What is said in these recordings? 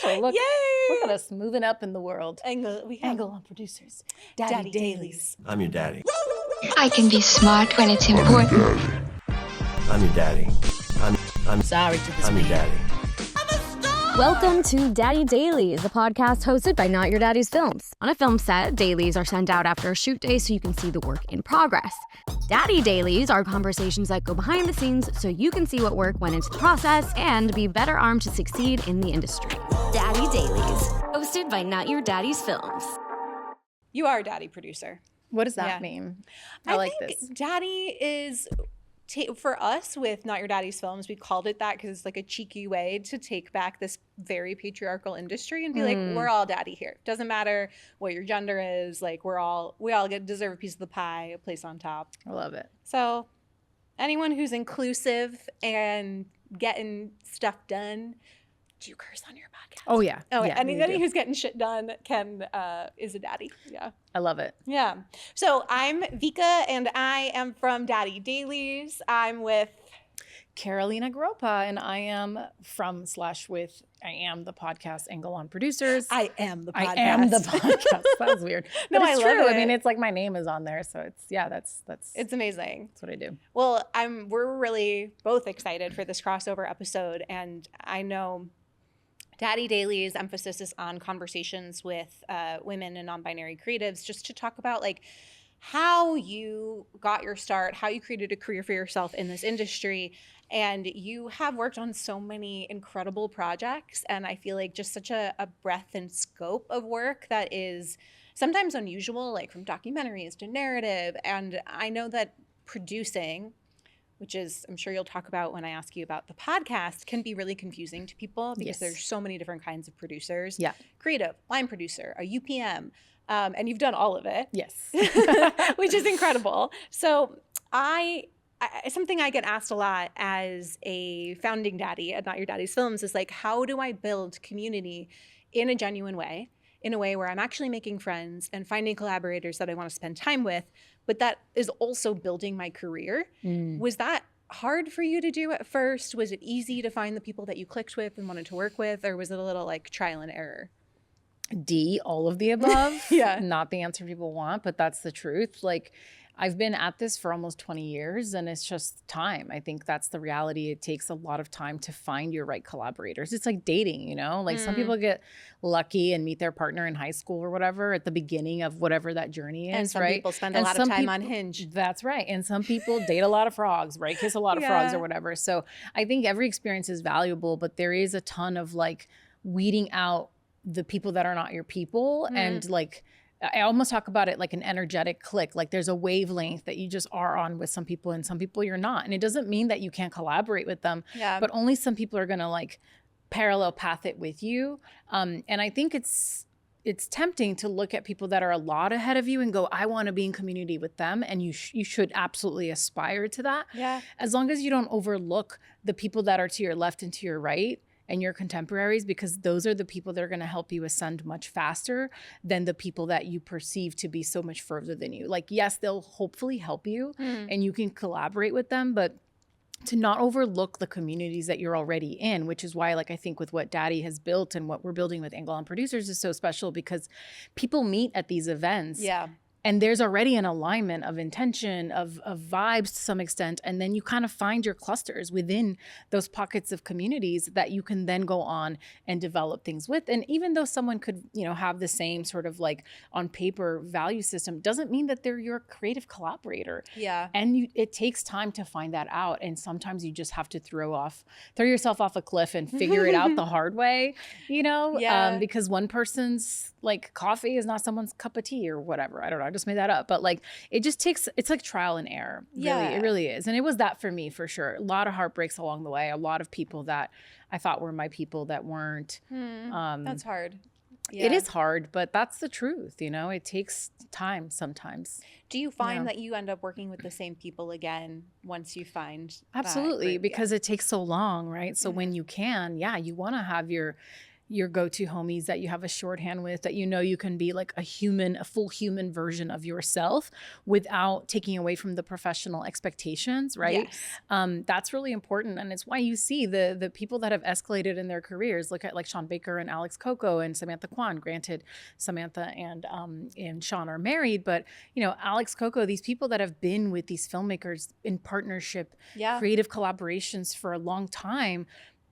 official. Look, Yay! look at us moving up in the world. Angle on producers. Daddy Dailies. I'm your daddy. I can be smart when it's important. I'm your daddy. I'm Sorry to this I'm your daddy. Welcome to Daddy Dailies, a podcast hosted by Not Your Daddy's Films. On a film set, dailies are sent out after a shoot day so you can see the work in progress. Daddy Dailies are conversations that go behind the scenes so you can see what work went into the process and be better armed to succeed in the industry. Daddy Dailies, hosted by Not Your Daddy's Films. You are a daddy producer. What does that Yeah. mean? I like think this. daddy is, for us with Not Your Daddy's Films, we called it that because it's like a cheeky way to take back this very patriarchal industry and be like, we're all daddy here. Doesn't matter what your gender is. Like we all deserve a piece of the pie, a place on top. I love it. So anyone who's inclusive and getting stuff done, do you curse on your podcast? Oh, yeah. Oh, yeah, anybody we do. who's getting shit done is a daddy. Yeah. I love it. Yeah. So I'm Vika and I am from Daddy Dailies. I'm with Carolina Groppa, and I am I am the podcast Angle on Producers. I am the podcast. I am the podcast. That was weird. No, But it's I love true. it. I mean, it's like my name is on there, so that's It's amazing. what I do. Well, we're really both excited for this crossover episode, and I know Daddy Dailies' emphasis is on conversations with women and non-binary creatives, just to talk about like how you got your start, how you created a career for yourself in this industry. And you have worked on so many incredible projects, and I feel like just such a breadth and scope of work that is sometimes unusual, like from documentaries to narrative. And I know that producing, which is, I'm sure you'll talk about when I ask you about the podcast, can be really confusing to people because Yes. there's so many different kinds of producers. Yeah. Creative, line producer, a UPM, and you've done all of it. Yes. Which is incredible. So something I get asked a lot as a founding daddy at Not Your Daddy's Films is like, how do I build community in a genuine way, in a way where I'm actually making friends and finding collaborators that I want to spend time with, but that is also building my career. Was that hard for you to do at first? Was it easy to find the people that you clicked with and wanted to work with, or was it a little like trial and error? D, all of the above. Yeah. Not the answer people want, but that's the truth. Like, I've been at this for almost 20 years and it's just time. I think that's the reality. It takes a lot of time to find your right collaborators. It's like dating, you know? Like some people get lucky and meet their partner in high school or whatever at the beginning of whatever that journey is, And some right? people spend a And lot of some time on people- Hinge. That's right. And some people date a lot of frogs, right? Kiss a lot of frogs Yeah. or whatever. So I think every experience is valuable, but there is a ton of like weeding out the people that are not your people. And like, I almost talk about it like an energetic click. Like there's a wavelength that you just are on with some people and some people you're not. And it doesn't mean that you can't collaborate with them, Yeah. but only some people are going to like parallel path it with you. And I think it's tempting to look at people that are a lot ahead of you and go, I want to be in community with them. And you should absolutely aspire to that. Yeah. As long as you don't overlook the people that are to your left and to your right and your contemporaries, because those are the people that are going to help you ascend much faster than the people that you perceive to be so much further than you. Like, yes, they'll hopefully help you and you can collaborate with them, but to not overlook the communities that you're already in, which is why, like, I think with what Daddy has built and what we're building with Angle on Producers is so special, because people meet at these events. Yeah. And there's already an alignment of intention, of vibes to some extent. And then you kind of find your clusters within those pockets of communities that you can then go on and develop things with. And even though someone could, you know, have the same sort of like on paper value system, doesn't mean that they're your creative collaborator. Yeah. And it takes time to find that out. And sometimes you just have to throw yourself off a cliff and figure it out the hard way, you know? Yeah. Because one person's like coffee is not someone's cup of tea or whatever. I don't know. I just made that up. But like, it's like trial and error. Yeah. Really, it really is. And it was that for me, for sure. A lot of heartbreaks along the way. A lot of people that I thought were my people that weren't. That's hard. It is hard, but that's the truth. You know, it takes time sometimes. Do you find Yeah. that you end up working with the same people again once you find that Absolutely, group? because it takes so long, right? So when you can, you want to have your your go-to homies that you have a shorthand with, that you know you can be like a full human version of yourself without taking away from the professional expectations, right? Yes. That's really important. And it's why you see the people that have escalated in their careers. Look at like Sean Baker and Alex Coco and Samantha Kwan. Granted, Samantha and Sean are married, but you know, Alex Coco, these people that have been with these filmmakers in partnership, creative collaborations for a long time,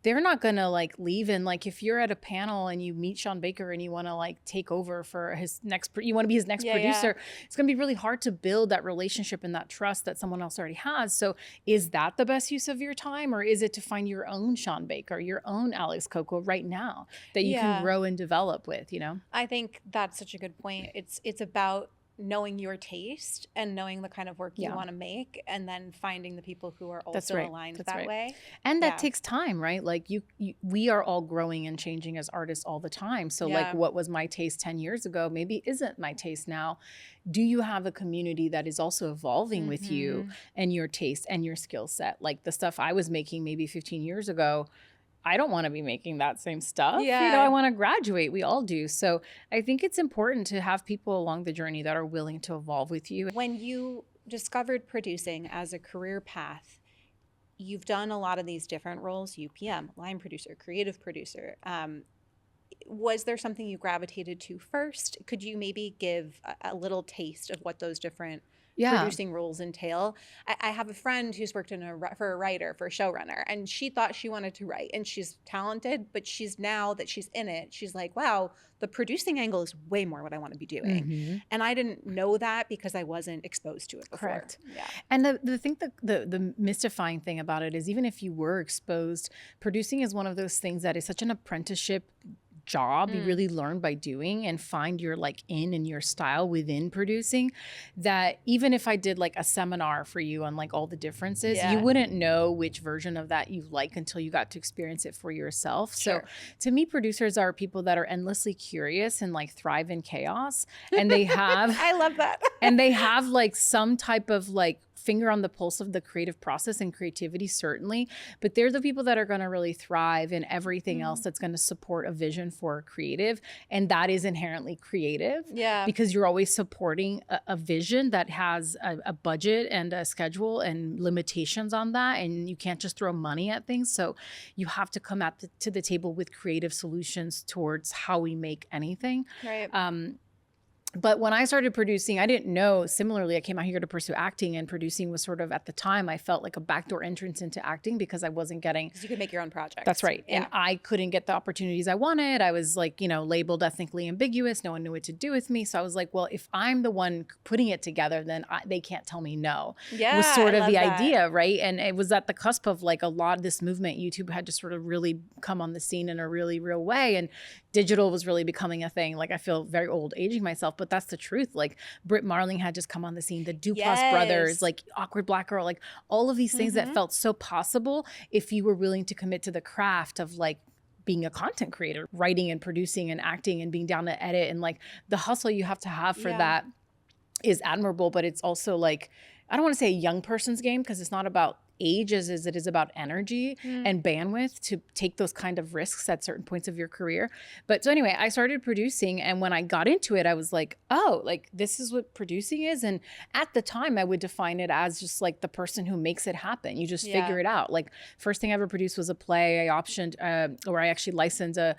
they're not going to like leave. And like, if you're at a panel and you meet Sean Baker and you want to like take over for his next, you want to be his next producer, it's going to be really hard to build that relationship and that trust that someone else already has. So is that the best use of your time, or is it to find your own Sean Baker, your own Alex Coco right now that you can grow and develop with, you know? I think that's such a good point. It's about knowing your taste and knowing the kind of work you want to make, and then finding the people who are also aligned that way. And that takes time, right? Like we are all growing and changing as artists all the time. So like what was my taste 10 years ago maybe isn't my taste now. Do you have a community that is also evolving with you and your taste and your skill set? Like the stuff I was making maybe 15 years ago, I don't want to be making that same stuff. Yeah. You know, I want to graduate. We all do. So I think it's important to have people along the journey that are willing to evolve with you. When you discovered producing as a career path, you've done a lot of these different roles: UPM, line producer, creative producer. Was there something you gravitated to first? Could you maybe give a little taste of what those different producing roles entail? I have a friend who's worked for a writer, for a showrunner, and she thought she wanted to write, and she's talented, but now that she's in it, she's like, wow, the producing angle is way more what I want to be doing. And I didn't know that because I wasn't exposed to it before. Correct. Yeah. And the mystifying thing about it is, even if you were exposed, producing is one of those things that is such an apprenticeship job. You really learn by doing and find your like in and your style within producing, that even if I did like a seminar for you on like all the differences, you wouldn't know which version of that you like until you got to experience it for yourself. So to me, producers are people that are endlessly curious and like thrive in chaos, and they have I love that. and they have like some type of like finger on the pulse of the creative process and creativity, certainly, but they're the people that are going to really thrive in everything else that's going to support a vision for a creative, and that is inherently creative. Because you're always supporting a vision that has a budget and a schedule and limitations on that, and you can't just throw money at things. So you have to come to the table with creative solutions towards how we make anything. But when I started producing, I didn't know. Similarly, I came out here to pursue acting, and producing was sort of, at the time, I felt like a backdoor entrance into acting because I wasn't getting. Because you could make your own projects. That's right. And I couldn't get the opportunities I wanted. I was like, you know, labeled ethnically ambiguous. No one knew what to do with me. So I was like, well, if I'm the one putting it together, then they can't tell me no. Was sort of the idea, right? And it was at the cusp of like a lot of this movement. YouTube had to sort of really come on the scene in a really real way, and digital was really becoming a thing. Like, I feel very old aging myself, but that's the truth. Like, Britt Marling had just come on the scene, the Duplass brothers, like Awkward Black Girl, like all of these things that felt so possible if you were willing to commit to the craft of like being a content creator, writing and producing and acting and being down to edit, and like the hustle you have to have for that is admirable. But it's also like, I don't want to say a young person's game, because it's not about age as it is about energy and bandwidth to take those kind of risks at certain points of your career. But so anyway, I started producing, and when I got into it, I was like, oh, like this is what producing is. And at the time, I would define it as just like the person who makes it happen. You just figure it out. Like, first thing I ever produced was a play I optioned, or I actually licensed a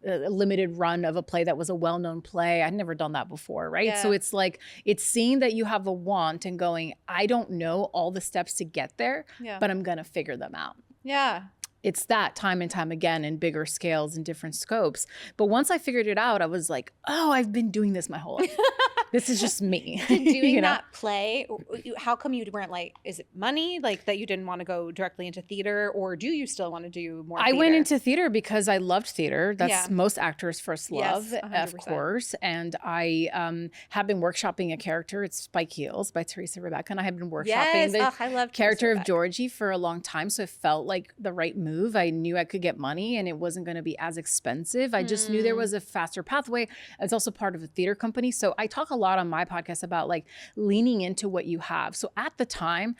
limited run of a play that was a well-known play. I'd never done that before, right? So it's like, it's seeing that you have a want and going, I don't know all the steps to get there, but I'm gonna figure them out. It's that time and time again in bigger scales and different scopes. But once I figured it out, I was like, oh, I've been doing this my whole life. This is just me. Doing that play, how come you weren't like, is it money? Like that you didn't want to go directly into theater, or do you still want to do more theater? I went into theater because I loved theater. That's most actors' first love, of course. And I have been workshopping a character. It's Spike Heels by Teresa Rebecca. And I have been workshopping the character of Georgie for a long time. So it felt like the right move. I knew I could get money and it wasn't going to be as expensive. I just knew there was a faster pathway. It's also part of a theater company. So I talk a lot on my podcast about like leaning into what you have. So at the time,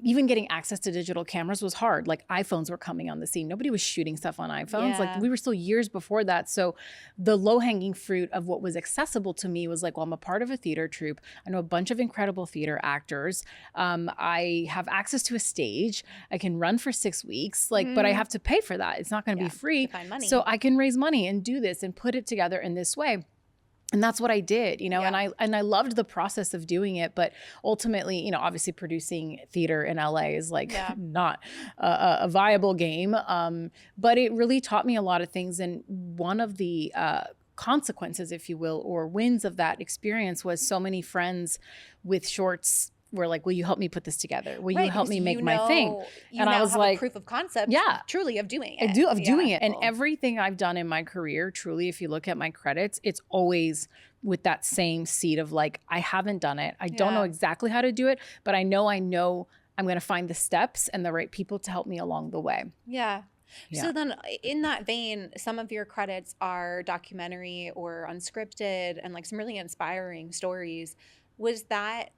even getting access to digital cameras was hard. Like iPhones were coming on the scene. Nobody was shooting stuff on iPhones. Yeah. Like we were still years before that. So the low hanging fruit of what was accessible to me was like, well, I'm a part of a theater troupe. I know a bunch of incredible theater actors. I have access to a stage. I can run for 6 weeks, like, but I have to pay for that. It's not going to be free. To find money. So I can raise money and do this and put it together in this way. And that's what I did, you know, and I loved the process of doing it. But ultimately, you know, obviously producing theater in LA is like not a viable game. But it really taught me a lot of things. And one of the consequences, if you will, or wins of that experience was so many friends with shorts were like, will you help me put this together? Will you help me make my thing? And I was like, proof of concept, truly of doing it. Doing it. And everything I've done in my career, truly, if you look at my credits, it's always with that same seed of like, I haven't done it. I don't know exactly how to do it, but I know I'm going to find the steps and the right people to help me along the way. Yeah. So then in that vein, some of your credits are documentary or unscripted and like some really inspiring stories. Was that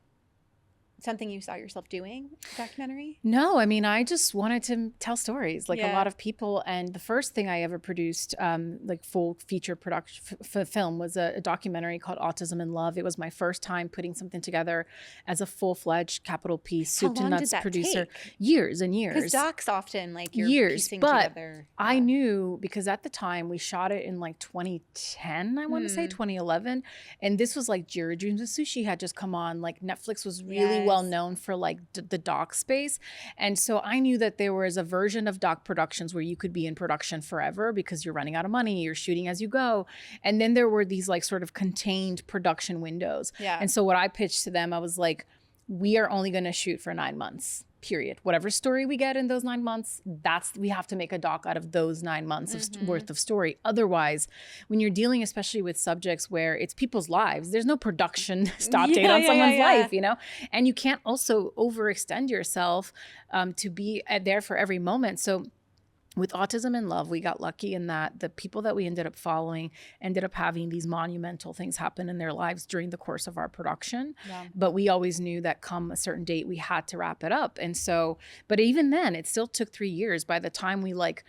something you saw yourself doing, documentary? No, I mean, I just wanted to tell stories like a lot of people. And the first thing I ever produced, like full feature production film, was a documentary called AUTISM in Love. It was my first time putting something together as a full-fledged capital P, soup to nuts producer. Take? Years and years. Because docs often like you're piecing together. I knew, because at the time we shot it in like 2010, I want to say 2011. And this was like Jira Dreams of Sushi had just come on. Like Netflix was really well known for like the doc space. And so I knew that there was a version of doc productions where you could be in production forever because you're running out of money, you're shooting as you go. And then there were these like sort of contained production windows. Yeah. And so what I pitched to them, I was like, we are only going to shoot for 9 months. Period. Whatever story we get in those 9 months, we have to make a doc out of those 9 months of worth of story. Otherwise, when you're dealing especially with subjects where it's people's lives, there's no production stop date on someone's life, you know? And you can't also overextend yourself to be there for every moment. So with Autism in Love, we got lucky in that the people that we ended up following ended up having these monumental things happen in their lives during the course of our production. Yeah. But we always knew that come a certain date, we had to wrap it up. And so, but even then, it still took 3 years by the time we like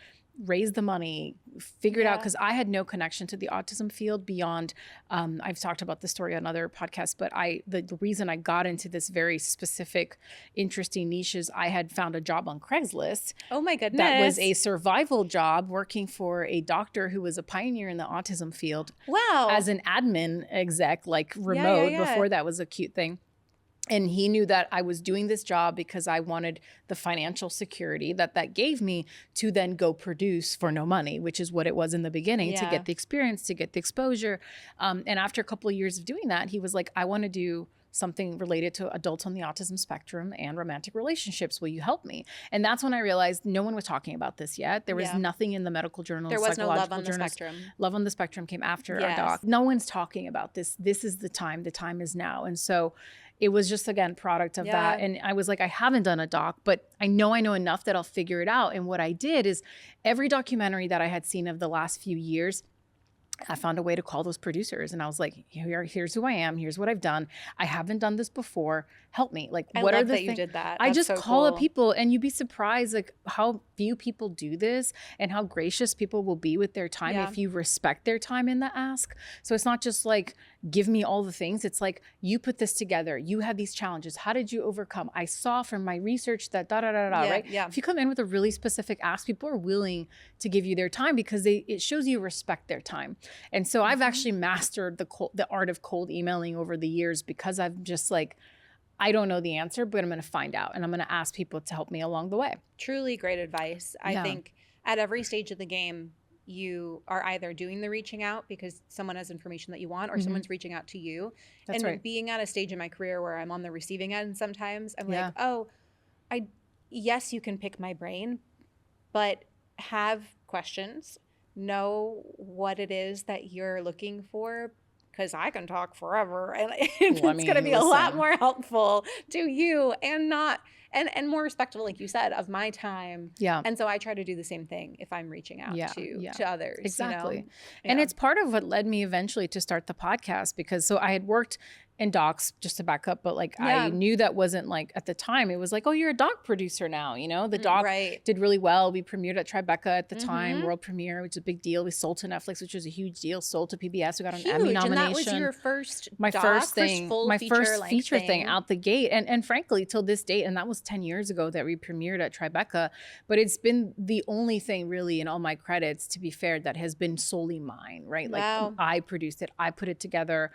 raised the money, figured out, because I had no connection to the autism field beyond, I've talked about this story on other podcasts, but the reason I got into this very specific, interesting niche is I had found a job on Craigslist. Oh my goodness. That was a survival job working for a doctor who was a pioneer in the autism field. Wow. As an admin exec, like remote, before that was a cute thing. And he knew that I was doing this job because I wanted the financial security that gave me to then go produce for no money, which is what it was in the beginning, to get the experience, to get the exposure. And after a couple of years of doing that, he was like, I want to do something related to adults on the autism spectrum and romantic relationships. Will you help me? And that's when I realized no one was talking about this yet. There was nothing in the medical journals. There was no Love on the Spectrum. Love on the Spectrum came after our doc. No one's talking about this. This is the time. The time is now. And so it was just, again, product of that. And I was like, I haven't done a doc, but I know enough that I'll figure it out. And what I did is every documentary that I had seen of the last few years, I found a way to call those producers, and I was like, here's who I am. Here's what I've done. I haven't done this before. Help me. Like, what are the things? You did that. I just call up people, and you'd be surprised like how few people do this and how gracious people will be with their time if you respect their time in the ask. So it's not just like, give me all the things. It's like, you put this together. You had these challenges. How did you overcome? I saw from my research that right? Yeah. If you come in with a really specific ask, people are willing to give you their time because it shows you respect their time. And so I've actually mastered the art of cold emailing over the years because I've just like, I don't know the answer, but I'm going to find out. And I'm going to ask people to help me along the way. Truly great advice. I think at every stage of the game, you are either doing the reaching out because someone has information that you want, or someone's reaching out to you. That's and right. Being at a stage in my career where I'm on the receiving end sometimes, I'm like, yes, you can pick my brain, but have questions. Know what it is that you're looking for, because I can talk forever, and it's going to be a lot more helpful to you and more respectful, like you said, of my time. Yeah. And so I try to do the same thing if I'm reaching out to others. Exactly. You know? And it's part of what led me eventually to start the podcast, because so I had worked and docs, just to back up, but like I knew that wasn't like at the time, it was like, oh, you're a doc producer now, you know, the doc did really well. We premiered at Tribeca at the time, world premiere, which is a big deal. We sold to Netflix, which was a huge deal, sold to PBS. We got an Emmy nomination. And that was your first feature thing out the gate. And frankly, till this date, and that was 10 years ago that we premiered at Tribeca, but it's been the only thing really in all my credits, to be fair, that has been solely mine, right? Like I produced it, I put it together.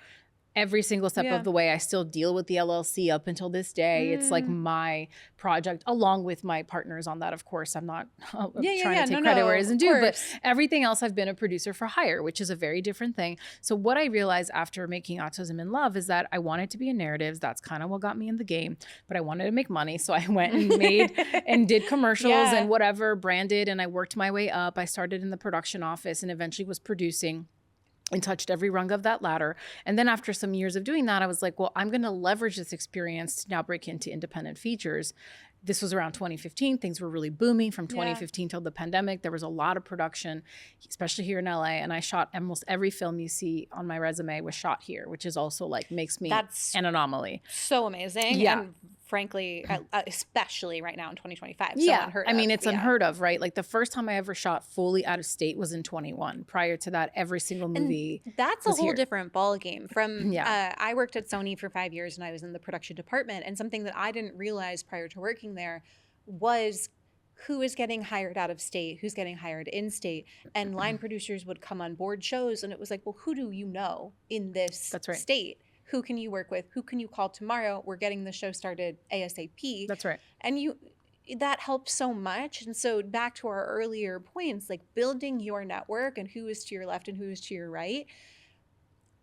Every single step of the way. I still deal with the LLC up until this day. It's like my project, along with my partners on that. Of course, I'm not trying to take credit where it isn't due, but everything else I've been a producer for hire, which is a very different thing. So what I realized after making Autism in Love is that I wanted to be in narratives. That's kind of what got me in the game, but I wanted to make money. So I went and made and did commercials and whatever, branded, and I worked my way up. I started in the production office and eventually was producing and touched every rung of that ladder. And then after some years of doing that, I was like, well, I'm going to leverage this experience to now break into independent features. This was around 2015. Things were really booming from 2015 till the pandemic. There was a lot of production, especially here in LA. And I shot almost every film you see on my resume was shot here, which is also like makes me an anomaly. So amazing. Yeah. And frankly, especially right now in 2025. Unheard of. I mean, it's unheard of, right? Like the first time I ever shot fully out of state was in 21. Prior to that, every single movie that's a whole different ballgame. From I worked at Sony for 5 years and I was in the production department. And something that I didn't realize prior to working there was who is getting hired out of state, who's getting hired in state. And line producers would come on board shows and it was like, well, who do you know in this state? Who can you work with? Who can you call tomorrow? We're getting the show started ASAP. That's right. And that helped so much. And so back to our earlier points, like building your network and who is to your left and who is to your right.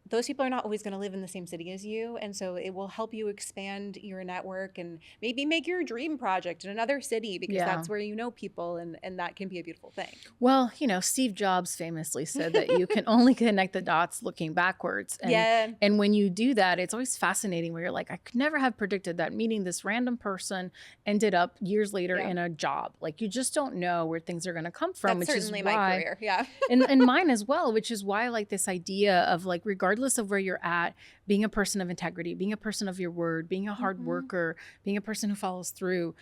Those people are not always going to live in the same city as you. And so it will help you expand your network and maybe make your dream project in another city because that's where you know people and that can be a beautiful thing. Well, you know, Steve Jobs famously said that you can only connect the dots looking backwards. And when you do that, it's always fascinating where you're like, I could never have predicted that meeting this random person ended up years later in a job. Like you just don't know where things are going to come from. That's which certainly is my why, career. Yeah. and mine as well, which is why I like this idea of like, regardless of where you're at, being a person of integrity, being a person of your word, being a hard worker, being a person who follows through,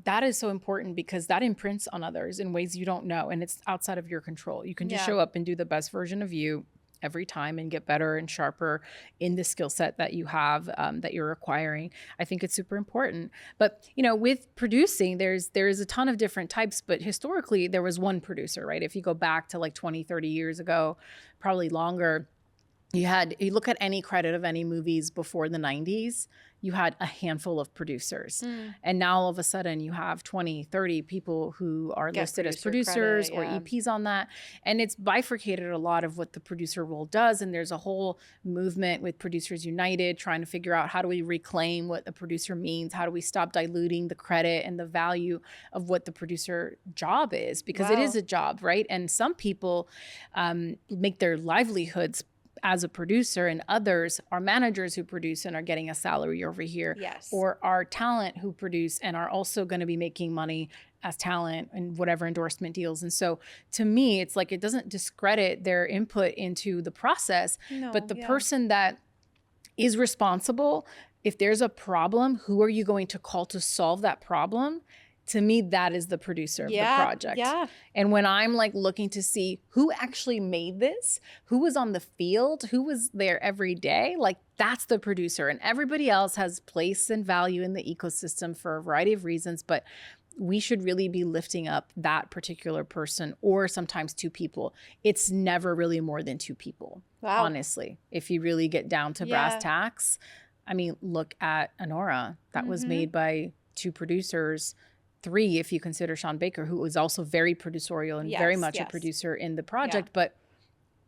that is so important because that imprints on others in ways you don't know. And it's outside of your control. You can just show up and do the best version of you every time and get better and sharper in the skill set that you have, that you're acquiring. I think it's super important. But, you know, with producing, there is a ton of different types, but historically there was one producer, right? If you go back to like 20, 30 years ago, probably longer, you look at any credit of any movies before the 90s, you had a handful of producers. And now all of a sudden you have 20, 30 people who are listed as producers or EPs on that. And it's bifurcated a lot of what the producer role does. And there's a whole movement with Producers United trying to figure out how do we reclaim what a producer means? How do we stop diluting the credit and the value of what the producer job is? Because it is a job, right? And some people make their livelihoods as a producer, and others are managers who produce and are getting a salary over here, or are talent who produce and are also going to be making money as talent and whatever endorsement deals. And so to me, it's like it doesn't discredit their input into the process, but the person that is responsible, if there's a problem, who are you going to call to solve that problem? To me, that is the producer of the project. And when I'm like looking to see who actually made this, who was on the field, who was there every day, like that's the producer. And everybody else has place and value in the ecosystem for a variety of reasons. But we should really be lifting up that particular person, or sometimes two people. It's never really more than two people, honestly. If you really get down to brass tacks, I mean, look at Anora. That was made by two producers. 3 if you consider Sean Baker, who was also very producerial and very much a producer in the project, but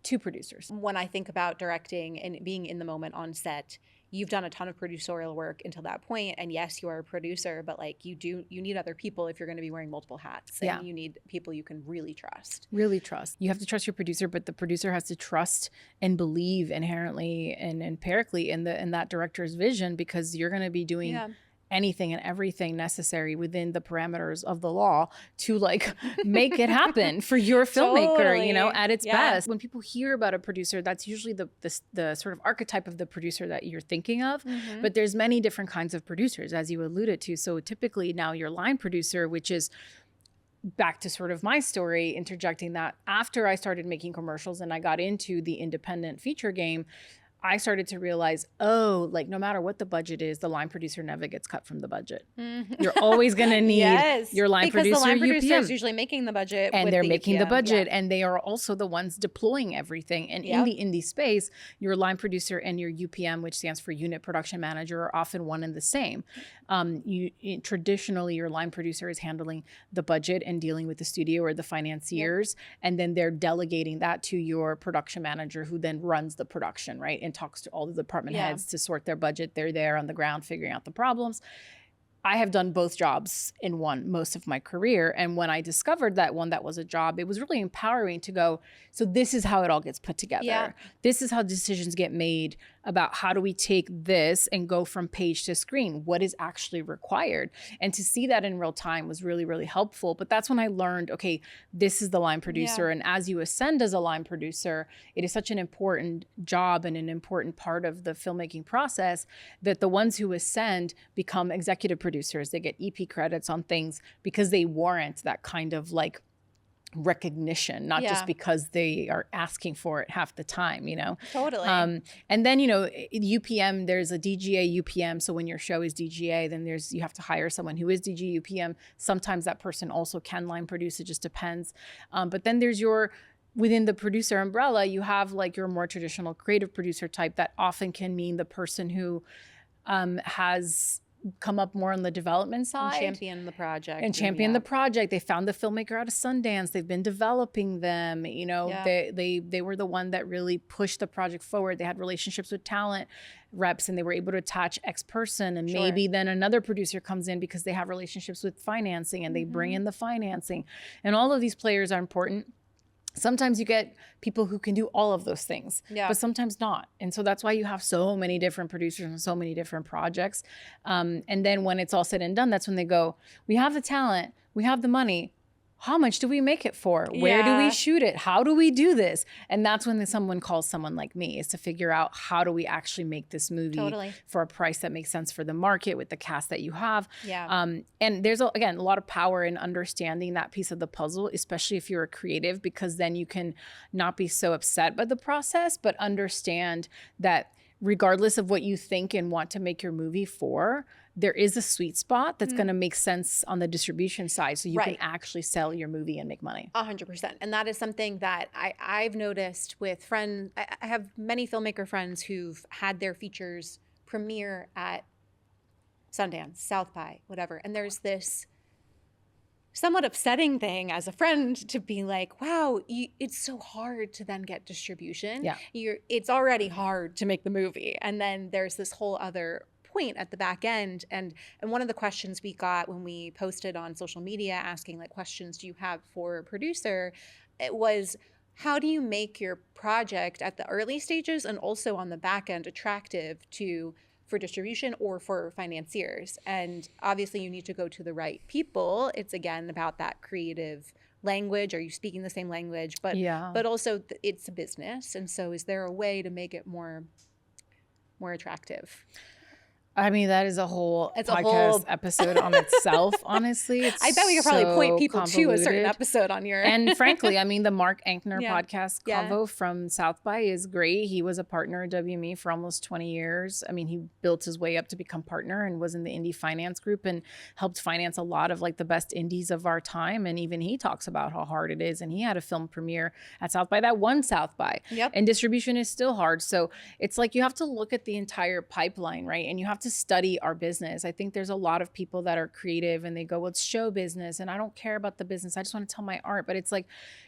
2 producers. When I think about directing and being in the moment on set, you've done a ton of producerial work until that point. And yes, you are a producer, but like you need other people if you're going to be wearing multiple hats. And you need people you can really trust. Really trust. You have to trust your producer, but the producer has to trust and believe inherently and empirically in that director's vision, because you're going to be doing anything and everything necessary within the parameters of the law to like make it happen for your filmmaker, you know, at its best. When people hear about a producer, that's usually the sort of archetype of the producer that you're thinking of. But there's many different kinds of producers, as you alluded to. So typically now your line producer, which is back to sort of my story, interjecting that after I started making commercials and I got into the independent feature game, I started to realize, oh, like no matter what the budget is, the line producer never gets cut from the budget. You're always going to need your line producer. Because the line producer UPM. is usually making the budget. And they're making the UPM. budget, and they are also the ones deploying everything. And in the indie space, your line producer and your UPM, which stands for unit production manager, are often one and the same. Traditionally, your line producer is handling the budget and dealing with the studio or the financiers, and then they're delegating that to your production manager, who then runs the production, right? And talks to all the department heads to sort their budget. They're there on the ground figuring out the problems. I have done both jobs in one most of my career. And when I discovered that one that was a job, it was really empowering to go, so this is how it all gets put together. Yeah. This is how decisions get made about how do we take this and go from page to screen? What is actually required? And to see that in real time was really, really helpful. But that's when I learned, okay, this is the line producer. And as you ascend as a line producer, it is such an important job and an important part of the filmmaking process that the ones who ascend become executive producers. They get EP credits on things because they warrant that kind of like recognition, not just because they are asking for it half the time, you know? Totally. And then, you know, UPM, there's a DGA UPM. So when your show is DGA, then you have to hire someone who is DG UPM. Sometimes that person also can line produce. It just depends. But then there's within the producer umbrella, you have like your more traditional creative producer type that often can mean the person who has come up more on the development side. And champion the project. The project. They found the filmmaker out of Sundance. They've been developing them. You know, they were the one that really pushed the project forward. They had relationships with talent reps and they were able to attach X person. And maybe then another producer comes in because they have relationships with financing and they bring in the financing. And all of these players are important. Sometimes you get people who can do all of those things, but sometimes not. And so that's why you have so many different producers and so many different projects. And then when it's all said and done, that's when they go, we have the talent, we have the money. How much do we make it for? Where do we shoot it? How do we do this? And that's when someone calls someone like me, is to figure out how do we actually make this movie for a price that makes sense for the market with the cast that you have. And there's, again, a lot of power in understanding that piece of the puzzle, especially if you're a creative, because then you can not be so upset by the process, but understand that regardless of what you think and want to make your movie for, there is a sweet spot that's going to make sense on the distribution side so you can actually sell your movie and make money. 100%. And that is something that I've noticed with friends. I have many filmmaker friends who've had their features premiere at Sundance, South by, whatever. And there's this somewhat upsetting thing as a friend to be like, wow, it's so hard to then get distribution. It's already hard to make the movie. And then there's this whole other point at the back end. And one of the questions we got when we posted on social media asking like, questions do you have for a producer? It was, how do you make your project at the early stages and also on the back end attractive for distribution or for financiers? And obviously you need to go to the right people. It's again about that creative language. Are you speaking the same language? But also it's a business. And so is there a way to make it more attractive? I mean, that is a whole podcast episode on itself, honestly. I bet we could probably point people to a certain episode on your... And frankly, I mean, the Mark Ankner podcast, Convo from South by, is great. He was a partner at WME for almost 20 years. I mean, he built his way up to become partner and was in the indie finance group and helped finance a lot of like the best indies of our time. And even he talks about how hard it is. And he had a film premiere at South by that won South by. And distribution is still hard. So it's like you have to look at the entire pipeline, right? And you have to study our business. I think there's a lot of people that are creative and they go, well, it's show business and I don't care about the business. I just want to tell my art. But it's like,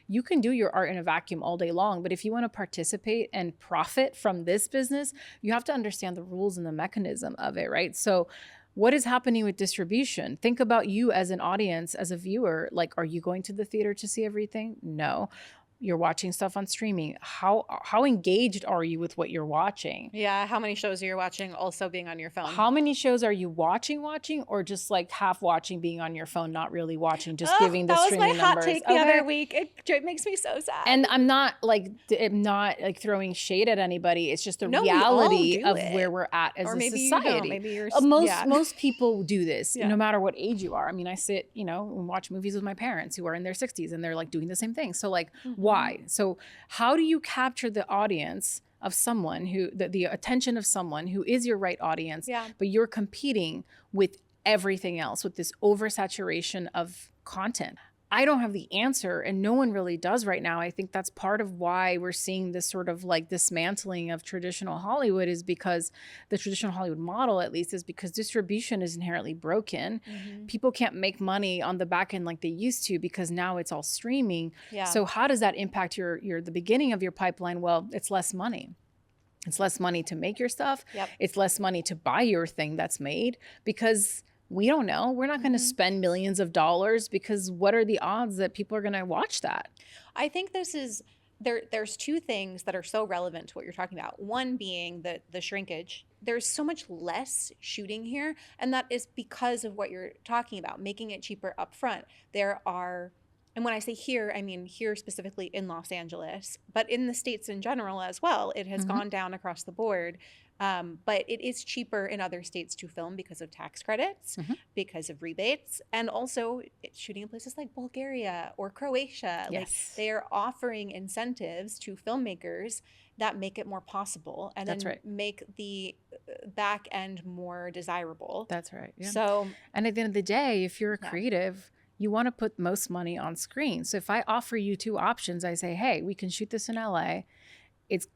you can do your art in a vacuum all day long. But if you want to participate and profit from this business, you have to understand the rules and the mechanism of it, right? So what is happening with distribution? Think about you as an audience, as a viewer. Like, are you going to the theater to see everything? No. you're watching stuff on streaming. How engaged are you with what you're watching? Yeah, how many shows are you watching also being on your phone? How many shows are you watching, or just like half watching, being on your phone, not really watching, just giving the streaming numbers? That was my hot take the other week. It makes me so sad. And I'm not like throwing shade at anybody. It's just the reality of where we're at as a society. Maybe you're most people do this, no matter what age you are. I mean, I sit, and watch movies with my parents who are in their 60s, and they're like doing the same thing. So like, why? So how do you capture the audience of someone who, the attention of someone who is your right audience, but you're competing with everything else, with this oversaturation of content? I don't have the answer, and no one really does right now. I think that's part of why we're seeing this sort of like dismantling of traditional Hollywood, is because the traditional Hollywood model, at least, is because distribution is inherently broken. People can't make money on the back end like they used to, because now it's all streaming. So how does that impact the beginning of your pipeline? Well, it's less money. It's less money to make your stuff. It's less money to buy your thing that's made, because we don't know. We're not going to spend millions of dollars, because what are the odds that people are going to watch that? I think there's two things that are so relevant to what you're talking about. One being the shrinkage. There's so much less shooting here, and that is because of what you're talking about, making it cheaper up front. And when I say here, I mean here specifically in Los Angeles, but in the States in general as well, it has gone down across the board. But it is cheaper in other states to film because of tax credits, because of rebates, and also shooting in places like Bulgaria or Croatia. Like, they are offering incentives to filmmakers that make it more possible, and then make the back end more desirable. That's right. Yeah. So, and at the end of the day, if you're a creative, you want to put most money on screen. So if I offer you two options, I say, hey, we can shoot this in LA.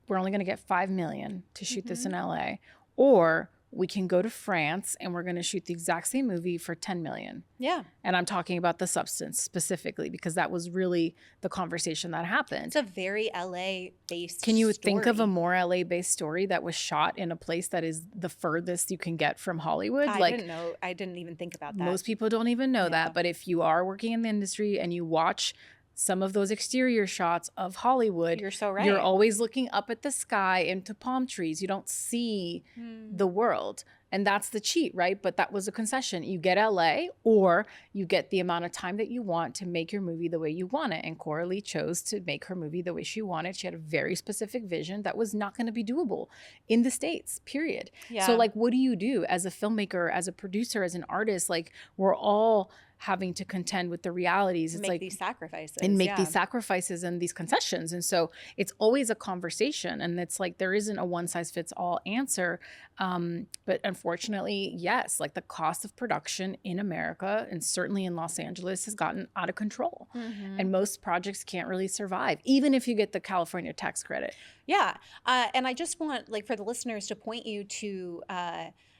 We're only going to get $5 million to shoot this in LA, or we can go to France and we're going to shoot the exact same movie for $10 million. Yeah. And I'm talking about the substance specifically, because that was really the conversation that happened. It's a very LA-based Can you story. think of a more LA-based story that was shot in a place that is the furthest you can get from Hollywood? I didn't know. I didn't even think about that. Most people don't even know that. But if you are working in the industry and you watch some of those exterior shots of Hollywood, you're so right. You're always looking up at the sky into palm trees. You don't see the world. And that's the cheat, right? But that was a concession. You get LA, or you get the amount of time that you want to make your movie the way you want it. And Coralie chose to make her movie the way she wanted. She had a very specific vision that was not going to be doable in the States, period. So like, what do you do as a filmmaker, as a producer, as an artist? Like, we're all having to contend with the realities. It's like these sacrifices. And make these sacrifices and these concessions. And so it's always a conversation. And it's like, there isn't a one size fits all answer. But unfortunately, yes, like the cost of production in America, and certainly in Los Angeles, has gotten out of control. And most projects can't really survive, even if you get the California tax credit. Yeah. And I just want, like, for the listeners to point you to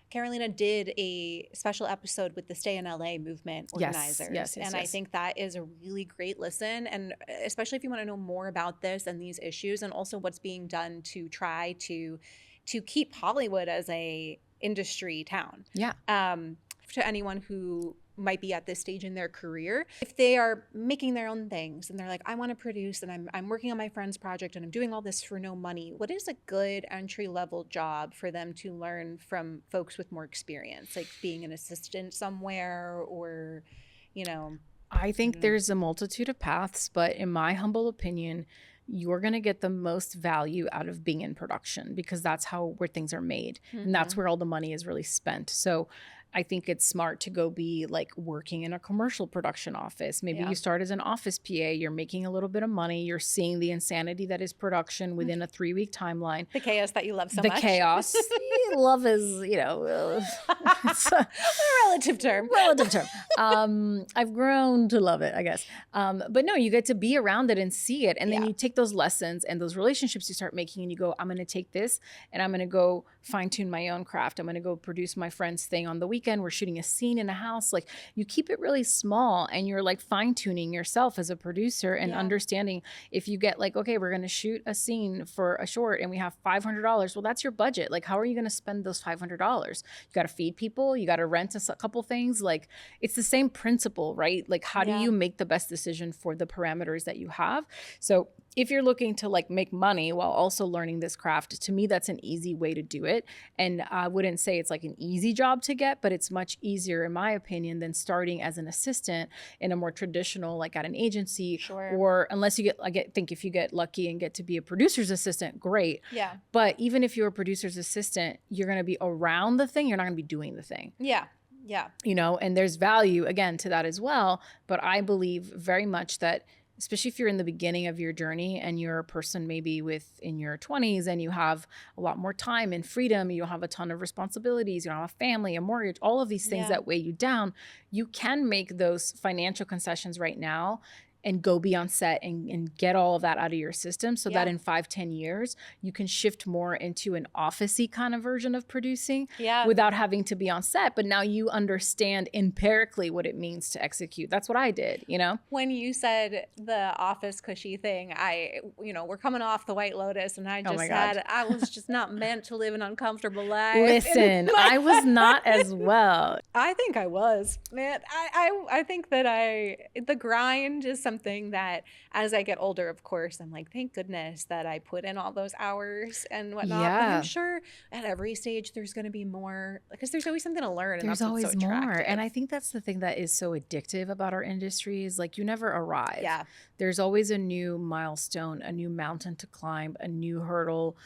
Carolina did a special episode with the Stay in LA movement organizers. Yes. I think that is a really great listen. And especially if you want to know more about this and these issues, and also what's being done to try to keep Hollywood as a industry town. Yeah. To anyone who might be at this stage in their career, if they are making their own things and they're like, I want to produce, and I'm working on my friend's project and I'm doing all this for no money, what is a good entry-level job for them to learn from folks with more experience, like being an assistant somewhere, or, I think there's a multitude of paths, but in my humble opinion, you're going to get the most value out of being in production, because that's where things are made. And that's where all the money is really spent. So I think it's smart to go be like working in a commercial production office. Maybe you start as an office PA, you're making a little bit of money, you're seeing the insanity that is production within a 3-week timeline. The chaos that you love so much. The chaos. Love is, it's a relative term. I've grown to love it, I guess. But no, you get to be around it and see it. And then you take those lessons and those relationships you start making, and you go, I'm going to take this and I'm going to go fine tune my own craft. I'm going to go produce my friend's thing on the weekend. We're shooting a scene in a house. Like, you keep it really small, and you're like fine tuning yourself as a producer and understanding, if you get like, okay, we're going to shoot a scene for a short and we have $500. Well, that's your budget. Like, how are you going to spend those $500? You got to feed people. You got to rent a couple things. Like, it's the same principle, right? Like, how do you make the best decision for the parameters that you have? So if you're looking to like make money while also learning this craft, to me, that's an easy way to do it. And I wouldn't say it's like an easy job to get, but it's much easier, in my opinion, than starting as an assistant in a more traditional, like at an agency. Sure. Or unless you get, I think if you get lucky and get to be a producer's assistant, great. Yeah. But even if you're a producer's assistant, you're going to be around the thing. You're not going to be doing the thing. Yeah. Yeah. You know, and there's value again to that as well. But I believe very much that, especially if you're in the beginning of your journey and you're a person maybe in your 20s and you have a lot more time and freedom, you don't have a ton of responsibilities, you don't have a family, a mortgage, all of these things that weigh you down, you can make those financial concessions right now and go be on set and get all of that out of your system so that in 5-10 years, you can shift more into an office-y kind of version of producing without having to be on set. But now you understand empirically what it means to execute. That's what I did, you know? When you said the office cushy thing, we're coming off the White Lotus and I was just not meant to live an uncomfortable life. Listen, I was not as well. I think I was, man. I think that the grind is something that as I get older, of course, I'm like, thank goodness that I put in all those hours and whatnot. But I'm sure at every stage there's going to be more, because there's always something to learn. And there's that's always what's so more. attractive. And I think that's the thing that is so addictive about our industry is like you never arrive. Yeah. There's always a new milestone, a new mountain to climb, a new hurdle.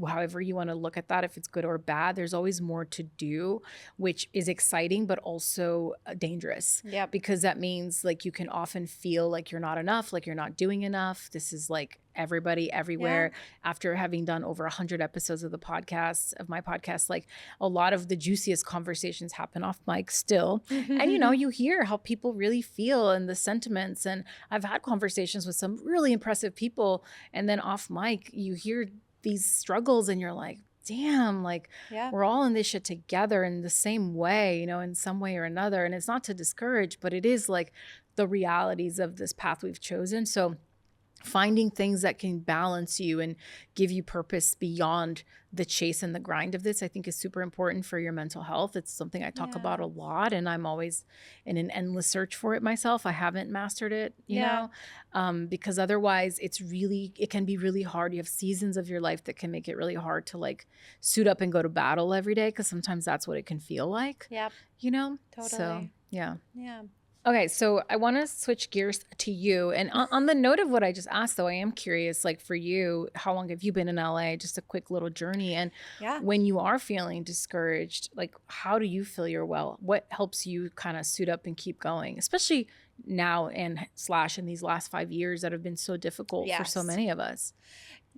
However you want to look at that, if it's good or bad, there's always more to do, which is exciting, but also dangerous. Yeah. Because that means like you can often feel like you're not enough, like you're not doing enough. This is like everybody everywhere. After having done over 100 episodes of my podcast, like a lot of the juiciest conversations happen off mic still. And you hear how people really feel and the sentiments. And I've had conversations with some really impressive people, and then off mic, you hear these struggles and you're like, damn, like we're all in this shit together in the same way, in some way or another. And it's not to discourage, but it is like the realities of this path we've chosen. So finding things that can balance you and give you purpose beyond the chase and the grind of this, I think is super important for your mental health. It's something I talk about a lot, and I'm always in an endless search for it myself. I haven't mastered it, you know, because otherwise it can be really hard. You have seasons of your life that can make it really hard to like suit up and go to battle every day, because sometimes that's what it can feel like. Yep. Totally. So, Yeah. Okay, so I want to switch gears to you. And on the note of what I just asked, though, I am curious, like for you, how long have you been in LA? Just a quick little journey. And when you are feeling discouraged, like how do you feel you're well? What helps you kind of suit up and keep going, especially now and / in these last 5 years that have been so difficult for so many of us?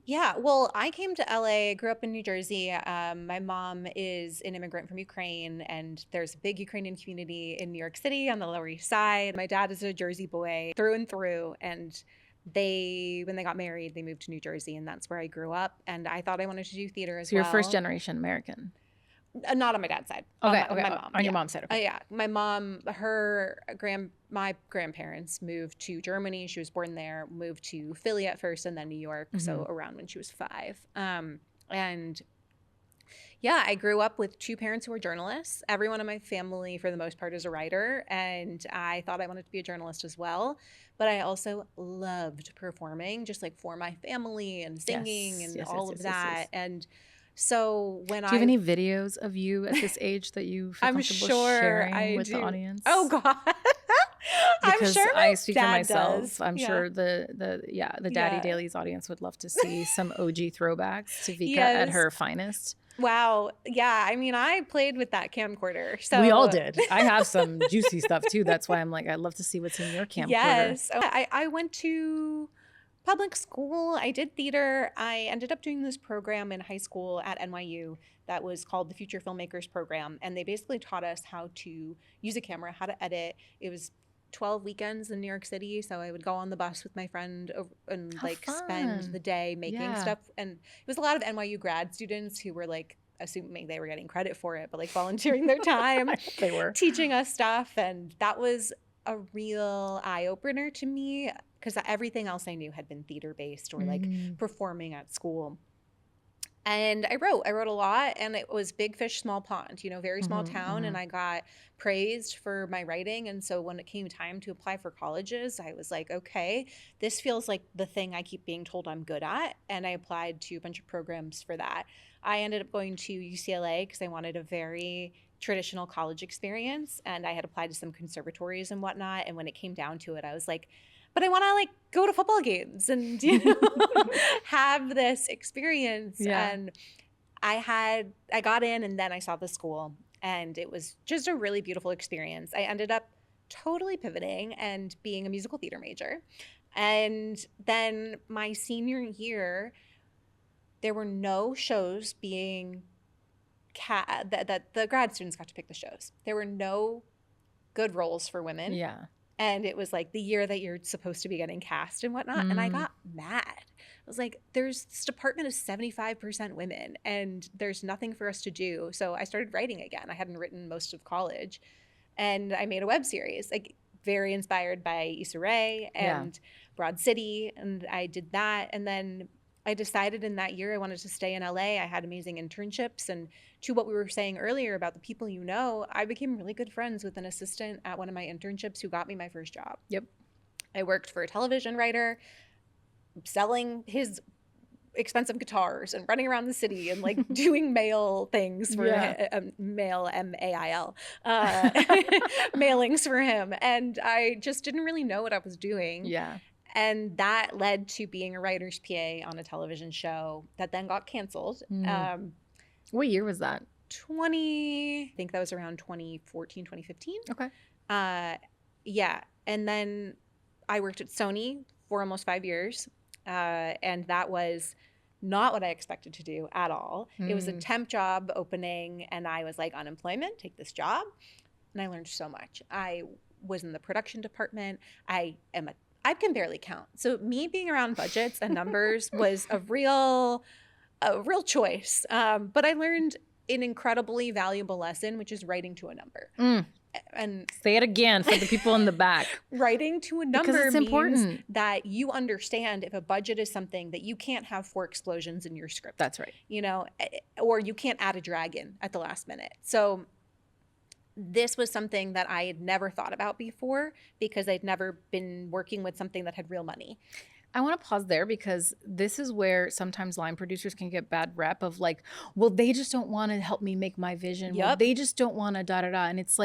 Yeah, well, I came to LA, grew up in New Jersey. My mom is an immigrant from Ukraine, and there's a big Ukrainian community in New York City on the Lower East Side. My dad is a Jersey boy through and through, and when they got married, they moved to New Jersey, and that's where I grew up. And I thought I wanted to do theater as well. So you're first generation American? Not on my dad's side. Okay, my mom. On your mom's side. Okay. My mom, my grandparents moved to Germany. She was born there, moved to Philly at first and then New York. So around when she was 5. And I grew up with 2 parents who were journalists. Everyone in my family, for the most part, is a writer. And I thought I wanted to be a journalist as well. But I also loved performing, just like for my family and singing and all of that. And so when do you have any videos of you at this age that you feel comfortable sharing with the audience? Oh God. Because I'm sure I speak for dad myself. does. I'm sure the Daddy Dailies audience would love to see some OG throwbacks to Vika at her finest. Wow. Yeah. I mean, I played with that camcorder. So we all did. I have some juicy stuff too. That's why I'm like, I'd love to see what's in your camcorder. Yes. I went to public school. I did theater. I ended up doing this program in high school at NYU that was called the Future Filmmakers Program. And they basically taught us how to use a camera, how to edit. It was 12 weekends in New York City. So I would go on the bus with my friend and spend the day making stuff. And it was a lot of NYU grad students who were like, assuming they were getting credit for it, but like volunteering their time. They were teaching us stuff. And that was a real eye-opener to me, because everything else I knew had been theater-based or like performing at school. And I wrote a lot, and it was big fish, small pond, very small town. And I got praised for my writing. And so when it came time to apply for colleges, I was like, okay, this feels like the thing I keep being told I'm good at. And I applied to a bunch of programs for that. I ended up going to UCLA because I wanted a very traditional college experience. And I had applied to some conservatories and whatnot. And when it came down to it, I was like, but I want to go to football games and have this experience. Yeah. And I got in, and then I saw the school, and it was just a really beautiful experience. I ended up totally pivoting and being a musical theater major. And then my senior year, there were no shows being that the grad students got to pick the shows. There were no good roles for women. Yeah. And it was the year that you're supposed to be getting cast and whatnot. And I got mad. I was like, this department is 75% women, and there's nothing for us to do. So I started writing again. I hadn't written most of college. And I made a web series, very inspired by Issa and Broad City. And I did that. And then I decided in that year I wanted to stay in LA. I had amazing internships. And to what we were saying earlier about the people I became really good friends with an assistant at one of my internships who got me my first job. Yep. I worked for a television writer, selling his expensive guitars and running around the city and doing mail things for mail, MAIL, mailings for him. And I just didn't really know what I was doing. Yeah. And that led to being a writer's PA on a television show that then got canceled. What year was that? I think that was around 2014, 2015. Okay. Yeah. And then I worked at Sony for almost 5 years. And that was not what I expected to do at all. It was a temp job opening, and I was like, unemployment, take this job. And I learned so much. I was in the production department. I can barely count. So me being around budgets and numbers was a real choice. But I learned an incredibly valuable lesson, which is writing to a number. And say it again for the people in the back. Writing to a number because it's means important that you understand if a budget is something that you can't have 4 explosions in your script. That's right. Or you can't add a dragon at the last minute. So this was something that I had never thought about before because I'd never been working with something that had real money. I want to pause there because this is where sometimes line producers can get bad rep of well, they just don't want to help me make my vision. Yep. Well, they just don't want to da-da-da. And it's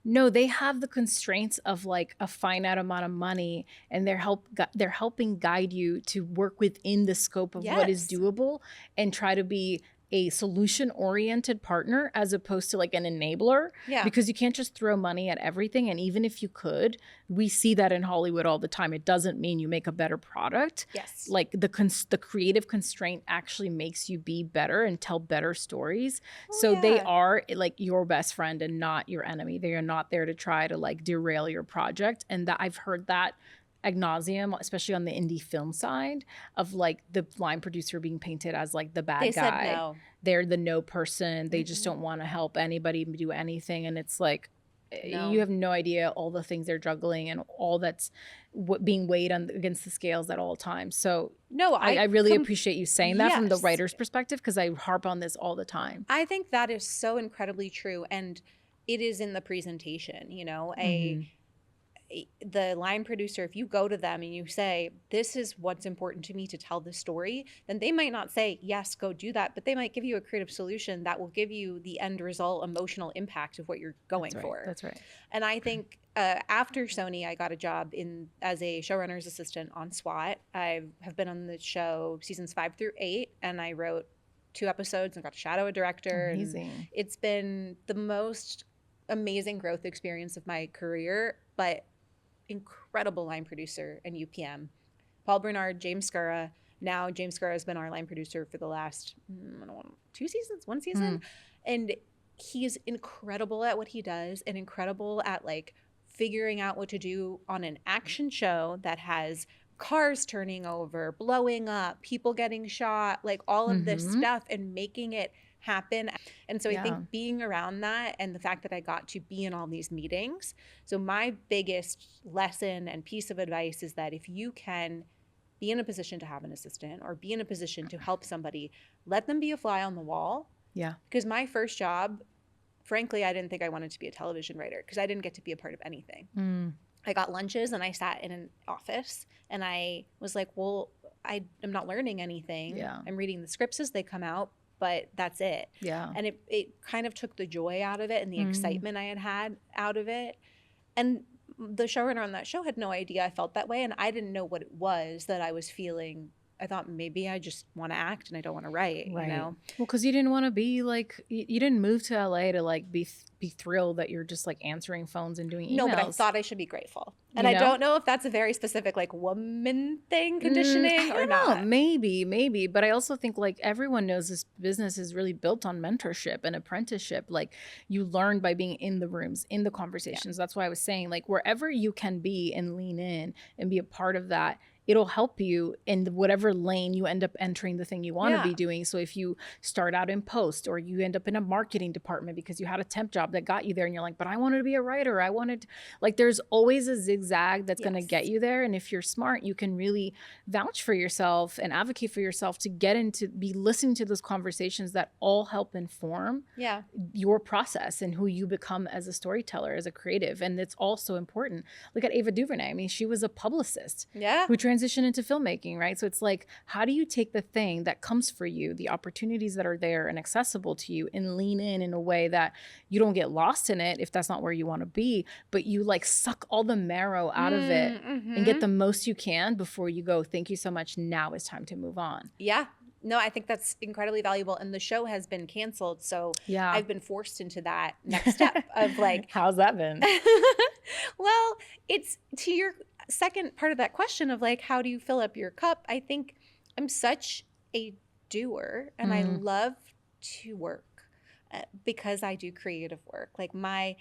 no, they have the constraints of a finite amount of money, and they're helping guide you to work within the scope of what is doable and try to be a solution-oriented partner as opposed to an enabler. Yeah. Because you can't just throw money at everything. And even if you could, we see that in Hollywood all the time. It doesn't mean you make a better product. Yes. The creative constraint actually makes you be better and tell better stories. They are your best friend and not your enemy. They are not there to try to derail your project. And that I've heard that ad nauseum, especially on the indie film side, of the line producer being painted as the bad guy. Said no. They're the no person. They just don't want to help anybody do anything. And it's you have no idea all the things they're juggling and all that's being weighed against the scales at all times. So no, I really appreciate you saying that from the writer's perspective, because I harp on this all the time. I think that is so incredibly true. And it is in the presentation, the line producer, if you go to them and you say, this is what's important to me to tell this story, then they might not say, yes, go do that, but they might give you a creative solution that will give you the end result emotional impact of what you're going for. That's right. And I think after Sony, I got a job as a showrunner's assistant on SWAT. I have been on the show seasons 5 through 8, and I wrote 2 episodes and got to shadow a director. Amazing. And it's been the most amazing growth experience of my career, but incredible line producer and UPM. Paul Bernard, James Scurra. Now James Scurra has been our line producer for the last 2 seasons, 1 season. And he's incredible at what he does and incredible at figuring out what to do on an action show that has cars turning over, blowing up, people getting shot, all of this stuff, and making it happen. And so I think being around that and the fact that I got to be in all these meetings. So my biggest lesson and piece of advice is that if you can be in a position to have an assistant or be in a position to help somebody, let them be a fly on the wall. Yeah. Because my first job, frankly, I didn't think I wanted to be a television writer because I didn't get to be a part of anything. I got lunches and I sat in an office and I was like, well, I am not learning anything. Yeah. I'm reading the scripts as they come out, but that's it. Yeah. And it kind of took the joy out of it and the excitement I had out of it. And the showrunner on that show had no idea I felt that way. And I didn't know what it was that I was feeling. I thought maybe I just want to act and I don't want to write, you know? Well, because you didn't want to be like, you didn't move to LA to like be thrilled that you're just like answering phones and doing emails. No, but I thought I should be grateful. And I don't know if that's a very specific like woman thing conditioning or not. Maybe. But I also think like everyone knows this business is really built on mentorship and apprenticeship. Like you learn by being in the rooms, in the conversations. That's why I was saying like wherever you can be and lean in and be a part of that, it'll help you in whatever lane you end up entering the thing you want to be doing. So if you start out in post or you end up in a marketing department because you had a temp job that got you there and you're like, but I wanted to be a writer. I wanted, like, there's always a zigzag that's going to get you there. And if you're smart, you can really vouch for yourself and advocate for yourself to get into, be listening to those conversations that all help inform your process and who you become as a storyteller, as a creative. And it's also important. Look at Ava DuVernay. I mean, she was a publicist who transition into filmmaking, right? So it's like, how do you take the thing that comes for you, the opportunities that are there and accessible to you, and lean in a way that you don't get lost in it if that's not where you want to be, but you like suck all the marrow out of it and get the most you can before you go, thank you so much, now it's time to move on. Yeah. No, I think that's incredibly valuable. And the show has been canceled. So I've been forced into that next step of like. How's that been? Well, it's to your second part of that question of like, how do you fill up your cup? I think I'm such a doer and I love to work because I do creative work. Like I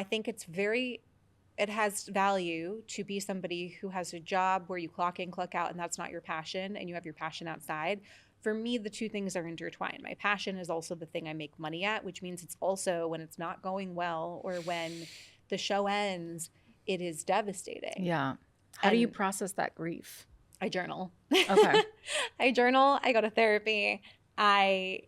think it has value to be somebody who has a job where you clock in, clock out, and that's not your passion and you have your passion outside. For me, the two things are intertwined. My passion is also the thing I make money at, which means it's also when it's not going well or when the show ends, it is devastating. Yeah. How do you process that grief? I journal. Okay. I journal. I go to therapy. I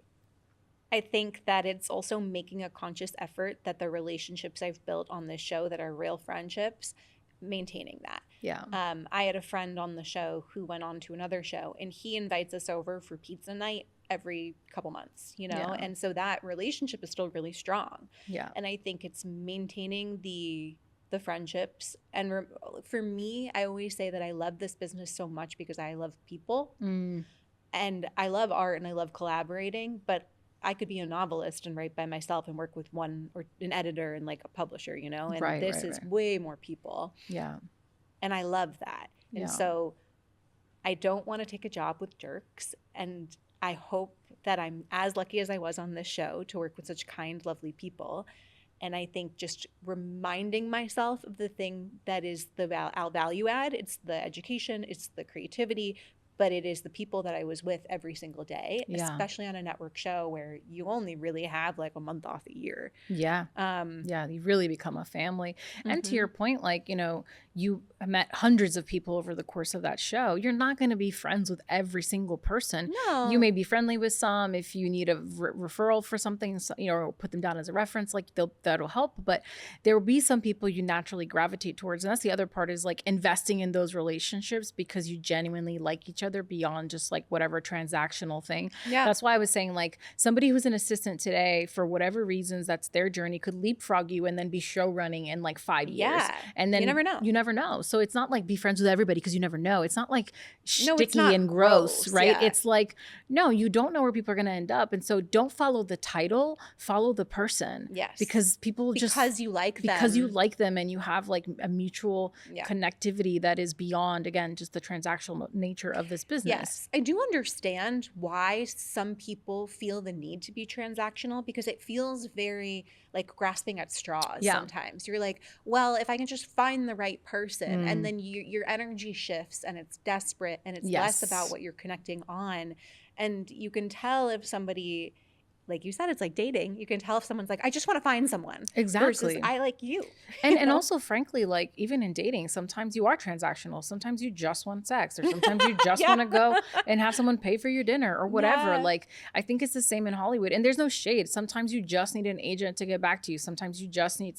think that it's also making a conscious effort that the relationships I've built on this show that are real friendships, maintaining that. Yeah. I had a friend on the show who went on to another show and he invites us over for pizza night every couple months, and so that relationship is still really strong. Yeah. And I think it's maintaining the friendships. And for me, I always say that I love this business so much because I love people and I love art and I love collaborating, but I could be a novelist and write by myself and work with one or an editor and like a publisher, and this is way more people. Yeah. And I love that. And so I don't want to take a job with jerks. And I hope that I'm as lucky as I was on this show to work with such kind, lovely people. And I think just reminding myself of the thing that is the value add, it's the education, it's the creativity, but it is the people that I was with every single day, especially on a network show where you only really have like a month off a year. Yeah. You really become a family. And to your point, like, you met hundreds of people over the course of that show. You're not going to be friends with every single person. No. You may be friendly with some. If you need a referral for something, or put them down as a reference, like that'll help. But there will be some people you naturally gravitate towards. And that's the other part, is like investing in those relationships because you genuinely like each other beyond just like whatever transactional thing. Yeah. That's why I was saying, like, somebody who's an assistant today, for whatever reasons, that's their journey, could leapfrog you and then be show running in like 5 years. And then you never know. So it's not like be friends with everybody because you never know. It's not like sticky and gross, right? Yeah. It's like, no, you don't know where people are going to end up. And so don't follow the title, follow the person. Yes. Because people because you like them. Because you like them and you have like a mutual connectivity that is beyond, again, just the transactional nature of this business. Yes. I do understand why some people feel the need to be transactional, because it feels very like grasping at straws sometimes. You're like, well, if I can just find the right person, and then your energy shifts and it's desperate and it's less about what you're connecting on. And you can tell if somebody like you said, it's like dating. You can tell if someone's like, I just want to find someone. Exactly. Versus I like you. And also, frankly, like even in dating, sometimes you are transactional. Sometimes you just want sex, or sometimes you just want to go and have someone pay for your dinner or whatever. Yeah. Like, I think it's the same in Hollywood. And there's no shade. Sometimes you just need an agent to get back to you. Sometimes you just need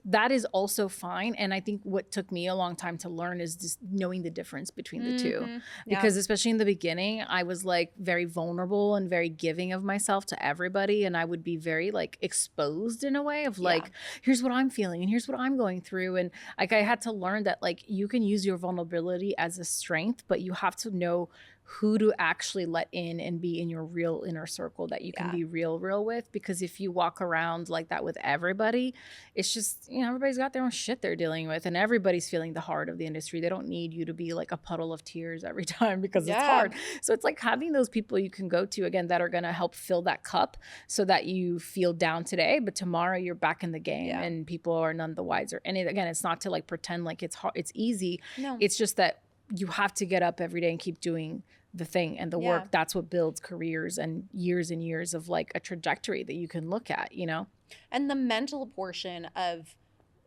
that is also fine. And I think what took me a long time to learn is just knowing the difference between the two. Because especially in the beginning, I was like very vulnerable and very giving of myself to everybody. And I would be very like exposed in a way of like, here's what I'm feeling and here's what I'm going through. And like I had to learn that like you can use your vulnerability as a strength, but you have to know who to actually let in and be in your real inner circle that you can be real with. Because if you walk around like that with everybody, it's just, you know, everybody's got their own shit they're dealing with and everybody's feeling the heart of the industry. They don't need you to be like a puddle of tears every time because it's hard. So it's like having those people you can go to again that are going to help fill that cup so that you feel down today, but tomorrow you're back in the game and people are none the wiser. And again, it's not to like pretend like it's hard, it's easy. No. It's just that you have to get up every day and keep doing the thing and the work. That's what builds careers and years of like a trajectory that you can look at, you know? And the mental portion of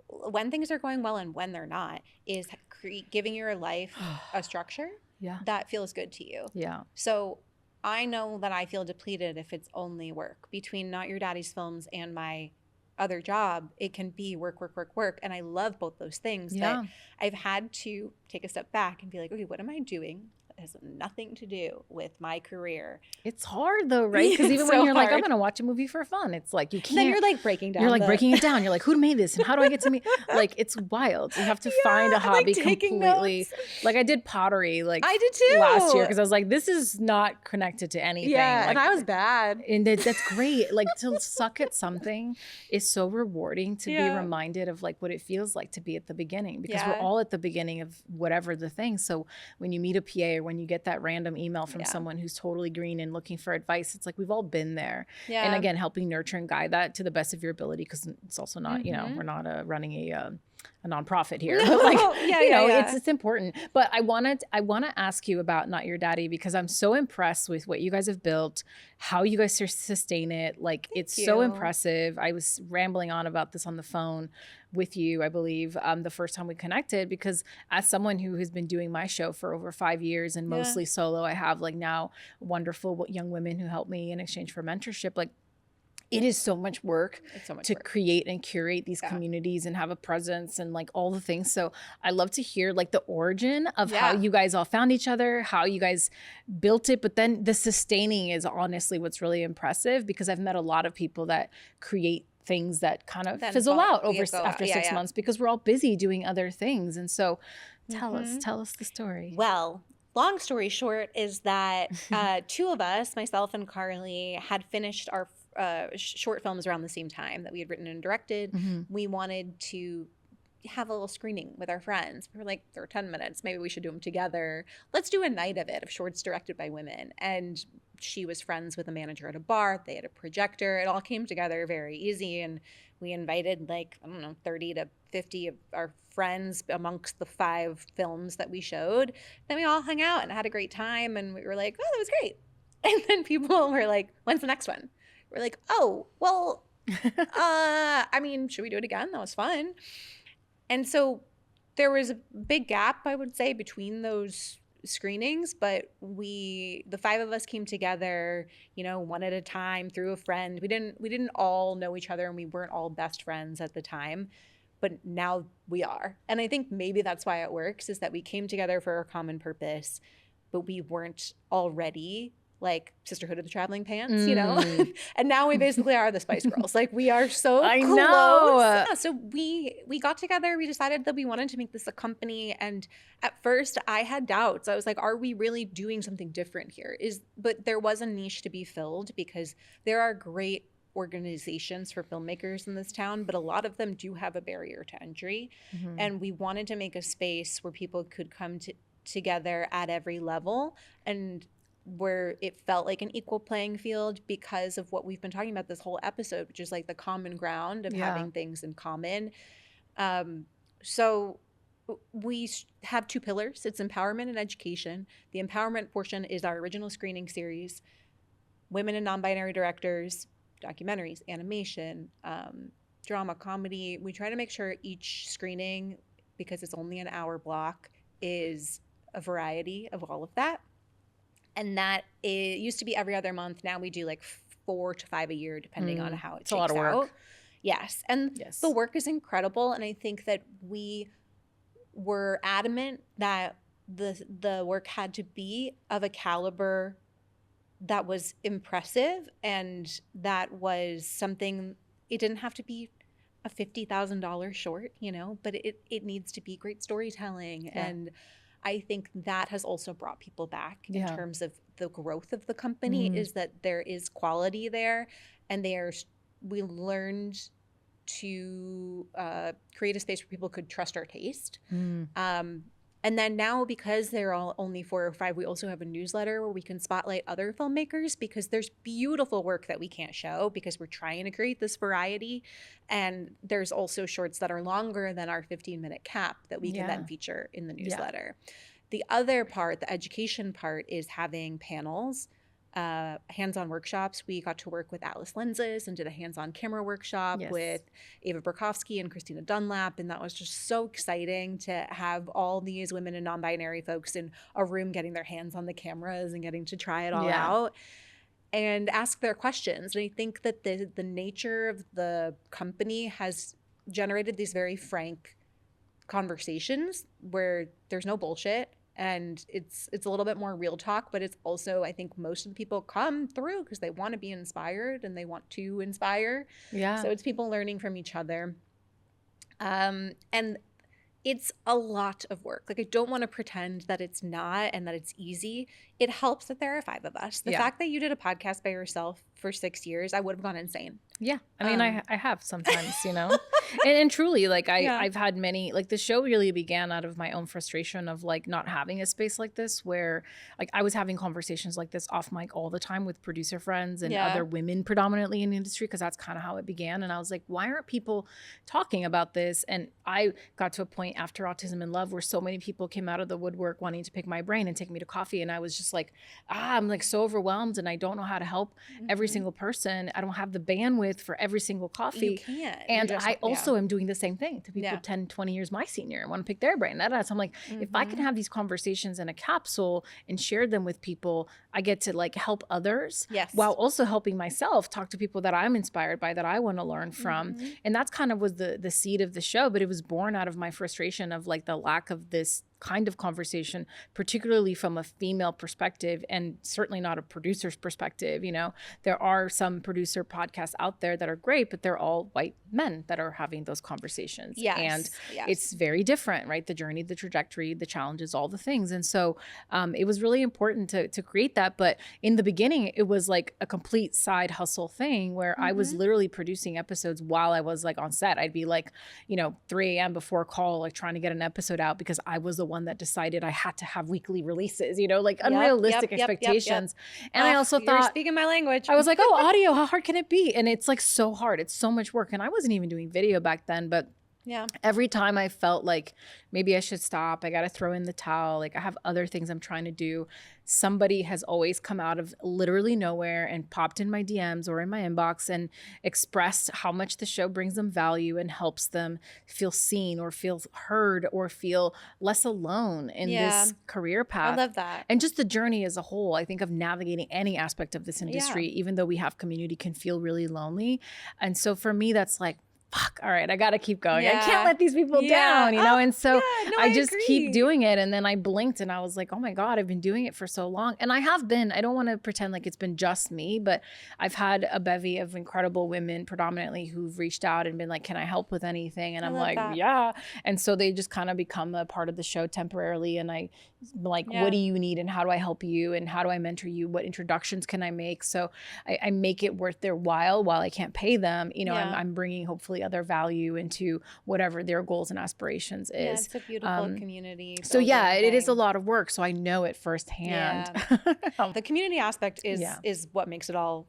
when things are going well and when they're not is giving your life a structure that feels good to you. Yeah. So I know that I feel depleted if it's only work. Between Not Your Daddy's Films and my other job, it can be work. And I love both those things. But I've had to take a step back and be like, okay, what am I doing? Has nothing to do with my career. It's hard though, right? Because even when you're like, I'm gonna watch a movie for fun, it's like you can't. Then you're like breaking down. You're like breaking it down. You're like, who made this and how do I get to me? Like it's wild. You have to find a hobby completely. Like I did pottery. Like I did too last year because I was like, this is not connected to anything. Yeah, like, and I was bad. And that's great. Like to suck at something is so rewarding to be reminded of like what it feels like to be at the beginning because we're all at the beginning of whatever the thing. So when you meet a PA or when you get that random email from someone who's totally green and looking for advice, it's like we've all been there. Yeah. And again, helping nurture and guide that to the best of your ability because it's also not, you know, we're not running a nonprofit here. But like, it's important. But I want to ask you about Not Your Daddy because I'm so impressed with what you guys have built, how you guys sustain it. Like it's so impressive. I was rambling on about this on the phone with you, I believe, the first time we connected, because as someone who has been doing my show for over 5 years and mostly solo, I have like now wonderful young women who help me in exchange for mentorship. Like it is so much work to create and curate these communities and have a presence and like all the things. So I love to hear like the origin of how you guys all found each other, how you guys built it. But then the sustaining is honestly what's really impressive because I've met a lot of people that create things that kind of fizzle out after 6 months because we're all busy doing other things. And so tell us the story. Well, long story short is that two of us, myself and Carly, had finished our short films around the same time that we had written and directed. We wanted to have a little screening with our friends. We were like, there are 10 minutes. Maybe we should do them together. Let's do a night of it of shorts directed by women. And she was friends with a manager at a bar. They had a projector. It all came together very easy. And we invited like, I don't know, 30 to 50 of our friends amongst the 5 films that we showed. Then we all hung out and had a great time. And we were like, oh, that was great. And then people were like, when's the next one? We're like, oh, well, I mean, should we do it again? That was fun. And so there was a big gap, I would say, between those screenings, but the 5 of us came together, you know, one at a time through a friend. We didn't all know each other and we weren't all best friends at the time, but now we are. And I think maybe that's why it works, is that we came together for a common purpose, but we weren't already like Sisterhood of the Traveling Pants, you know? And now we basically are the Spice Girls. Like we are so close. Know. Yeah, so we got together, we decided that we wanted to make this a company. And at first I had doubts. I was like, are we really doing something different here? But there was a niche to be filled because there are great organizations for filmmakers in this town, but a lot of them do have a barrier to entry. And we wanted to make a space where people could come together at every level and where it felt like an equal playing field because of what we've been talking about this whole episode, which is like the common ground of having things in common. So we have 2 pillars. It's empowerment and education. The empowerment portion is our original screening series. women and non-binary directors, documentaries, animation, drama, comedy. We try to make sure each screening, because it's only an hour block, is a variety of all of that. And that it used to be every other month. Now we do like 4 to 5 a year, depending on how it It's a lot of work. out. Yes. And the work is incredible. And I think that we were adamant that the work had to be of a caliber that was impressive, and that was something, it didn't have to be a $50,000 short, you know, but it needs to be great storytelling. Yeah. And I think that has also brought people back in terms of the growth of the company, is that there is quality there, and we learned to create a space where people could trust our taste. And then now, because they're all only 4 or 5, we also have a newsletter where we can spotlight other filmmakers, because there's beautiful work that we can't show because we're trying to create this variety. And there's also shorts that are longer than our 15-minute cap that we can then feature in the newsletter. The other part, the education part, is having panels, hands-on workshops. We got to work with Atlas Lenses and did a hands-on camera workshop with Ava Burkowski and Christina Dunlap, and that was just so exciting to have all these women and non-binary folks in a room getting their hands on the cameras and getting to try it all out and ask their questions. And I think that the nature of the company has generated these very frank conversations where there's no bullshit. And it's a little bit more real talk, but it's also, I think most of the people come through because they want to be inspired and they want to inspire. Yeah. So it's people learning from each other. And it's a lot of work. Like, I don't want to pretend that it's not and that it's easy. It helps that there are 5 of us. The fact that you did a podcast by yourself for 6 years, I would have gone insane. Yeah. I mean, I have sometimes, you know, and truly, like, I've had many, like, the show really began out of my own frustration of like not having a space like this, where like I was having conversations like this off mic all the time with producer friends and other women predominantly in the industry, because that's kind of how it began. And I was like, why aren't people talking about this? And I got to a point after Autism in Love where so many people came out of the woodwork wanting to pick my brain and take me to coffee. And I was just like, I'm like so overwhelmed and I don't know how to help every single person. I don't have the bandwidth for every single coffee. You can't. And I also am doing the same thing to people 10, 20 years my senior. I want to pick their brain. So I'm like, if I can have these conversations in a capsule and share them with people, I get to like help others while also helping myself talk to people that I'm inspired by, that I want to learn from. And that's kind of was the seed of the show, but it was born out of my frustration of like the lack of this kind of conversation, particularly from a female perspective, and certainly not a producer's perspective. You know, there are some producer podcasts out there that are great, but they're all white men that are having those conversations. And it's very different, right? The journey, the trajectory, the challenges, all the things. And so it was really important to create that. But in the beginning, it was like a complete side hustle thing where I was literally producing episodes while I was like on set. I'd be like, you know, 3 a.m. before a call, like trying to get an episode out because I was the one that decided I had to have weekly releases, you know, like unrealistic expectations. And I also thought, speaking my language. I was like, oh, audio, how hard can it be? And it's like so hard. It's so much work. And I wasn't even doing video back then, but every time I felt like maybe I should stop, I got to throw in the towel. Like I have other things I'm trying to do. Somebody has always come out of literally nowhere and popped in my DMs or in my inbox and expressed how much the show brings them value and helps them feel seen or feel heard or feel less alone in this career path. I love that. And just the journey as a whole, I think, of navigating any aspect of this industry, even though we have community, can feel really lonely. And so for me, that's like, fuck, all right, I got to keep going. I can't let these people down, you know? And so I just keep doing it. And then I blinked and I was like, oh my God, I've been doing it for so long. And I have been, I don't want to pretend like it's been just me, but I've had a bevy of incredible women predominantly who've reached out and been like, can I help with anything? And I'm like, yeah. And so they just kind of become a part of the show temporarily. And I'm like, what do you need? And how do I help you? And how do I mentor you? What introductions can I make? So I make it worth their while I can't pay them. You know, I'm bringing hopefully other value into whatever their goals and aspirations is. Yeah, it's a beautiful community. So it is a lot of work. So I know it firsthand. Yeah. The community aspect is what makes it all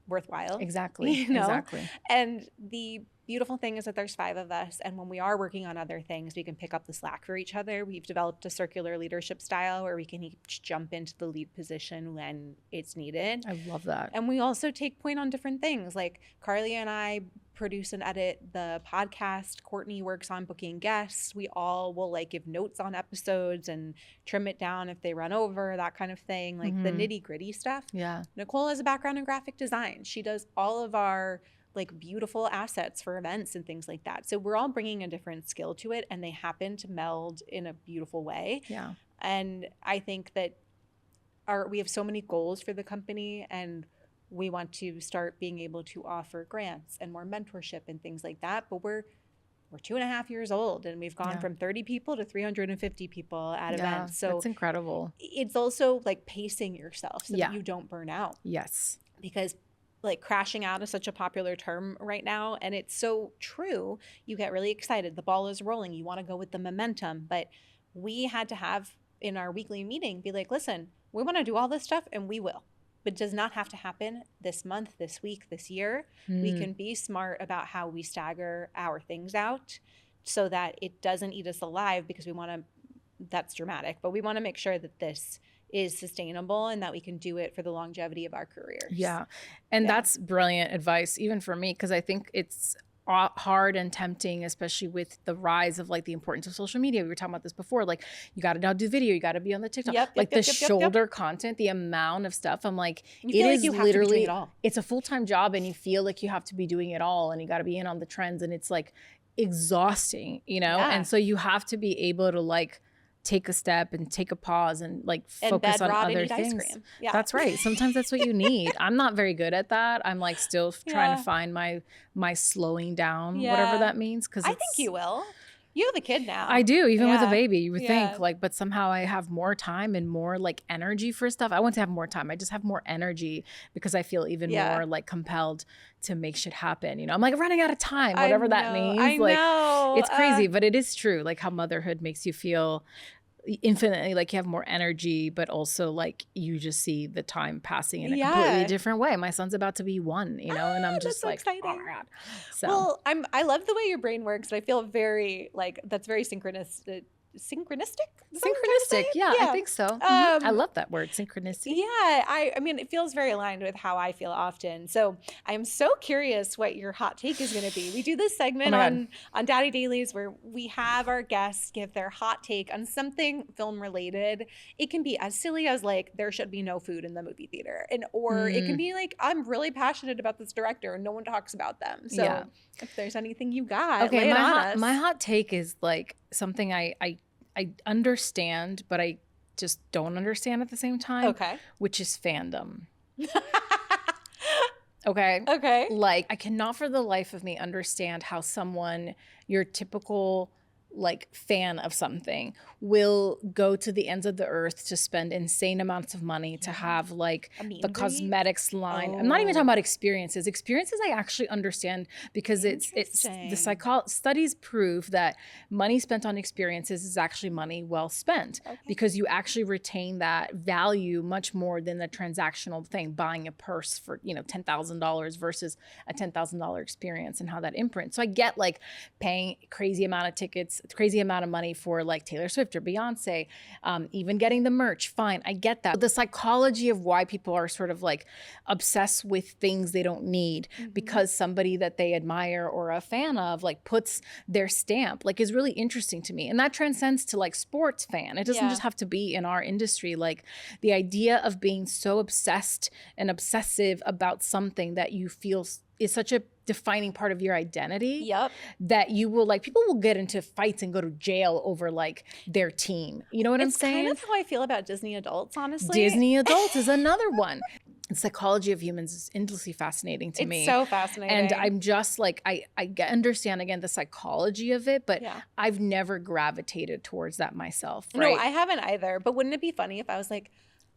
worthwhile. Exactly. You know? Exactly. And the beautiful thing is that there's 5 of us. And when we are working on other things, we can pick up the slack for each other. We've developed a circular leadership style where we can each jump into the lead position when it's needed. I love that. And we also take point on different things. Like Carly and I produce and edit the podcast. Courtney works on booking guests. We all will like give notes on episodes and trim it down if they run over, that kind of thing, like the nitty gritty stuff. Yeah. Nicole has a background in graphic design. She does all of our like beautiful assets for events and things like that. So we're all bringing a different skill to it, and they happen to meld in a beautiful way. Yeah. And I think that we have so many goals for the company, and we want to start being able to offer grants and more mentorship and things like that. But we're 2.5 years old, and we've gone from 30 people to 350 people at events. So that's incredible. It's also like pacing yourself so that you don't burn out. Yes. Because like crashing out is such a popular term right now, and it's so true. You get really excited. The ball is rolling. You want to go with the momentum. But we had to have in our weekly meeting be like, listen, we want to do all this stuff, and we will. But it does not have to happen this month, this week, this year. We can be smart about how we stagger our things out so that it doesn't eat us alive, because we want to, that's dramatic, but we want to make sure that this is sustainable and that we can do it for the longevity of our careers. Yeah. And that's brilliant advice, even for me, because I think it's hard and tempting, especially with the rise of like the importance of social media. We were talking about this before. Like, you got to now do video, you got to be on the TikTok, shoulder content, the amount of stuff. I'm like, it is literally, it's a full-time job, and you feel like you have to be doing it all, and you got to be in on the trends, and it's like exhausting, you know? And so you have to be able to like take a step and take a pause and like focus on other things. That's right. Sometimes that's what you need. I'm not very good at that. I'm like still trying to find my slowing down, whatever that means. Cause I think you will. You have a kid now. I do, even with a baby, you would think like, but somehow I have more time and more like energy for stuff. I want to have more time. I just have more energy because I feel even more like compelled to make shit happen. You know, I'm like running out of time, whatever that means. I know. It's crazy, but it is true. Like how motherhood makes you feel infinitely like you have more energy, but also like you just see the time passing in a completely different way. My son's about to be 1, you know, and I'm just so like, exciting. oh my God. So well, I love the way your brain works, but I feel very like that's very synchronistic. Yeah, I think so. I love that word, synchronicity. Yeah, I mean, it feels very aligned with how I feel often. So I'm so curious what your hot take is going to be. We do this segment on Daddy Dailies where we have our guests give their hot take on something film related. It can be as silly as like there should be no food in the movie theater, or it can be like I'm really passionate about this director and no one talks about them. So if there's anything you got, lay it on us. My hot take is like something I understand, but I just don't understand at the same time. Okay. Which is fandom. Okay. Like, I cannot for the life of me understand how someone, your typical like fan of something, will go to the ends of the earth to spend insane amounts of money to have like the cosmetics line. I'm not even talking about experiences. Experiences I actually understand because it's the studies prove that money spent on experiences is actually money well spent because you actually retain that value much more than the transactional thing, buying a purse for, you know, $10,000 versus a $10,000 experience and how that imprints. So I get like paying crazy amount of tickets, crazy amount of money for like Taylor Swift or Beyonce, even getting the merch, fine, I get that. But the psychology of why people are sort of like obsessed with things they don't need because somebody that they admire or a fan of like puts their stamp like is really interesting to me. And that transcends to like sports fan. It doesn't just have to be in our industry. Like the idea of being so obsessed and obsessive about something that you feel is such a defining part of your identity that you will like, people will get into fights and go to jail over like their team. You know what I'm saying? It's kind of how I feel about Disney adults, honestly. Disney adults is another one. The psychology of humans is endlessly fascinating to me. It's so fascinating. And I'm just like, I understand again the psychology of it, but I've never gravitated towards that myself. Right? No, I haven't either. But wouldn't it be funny if I was like,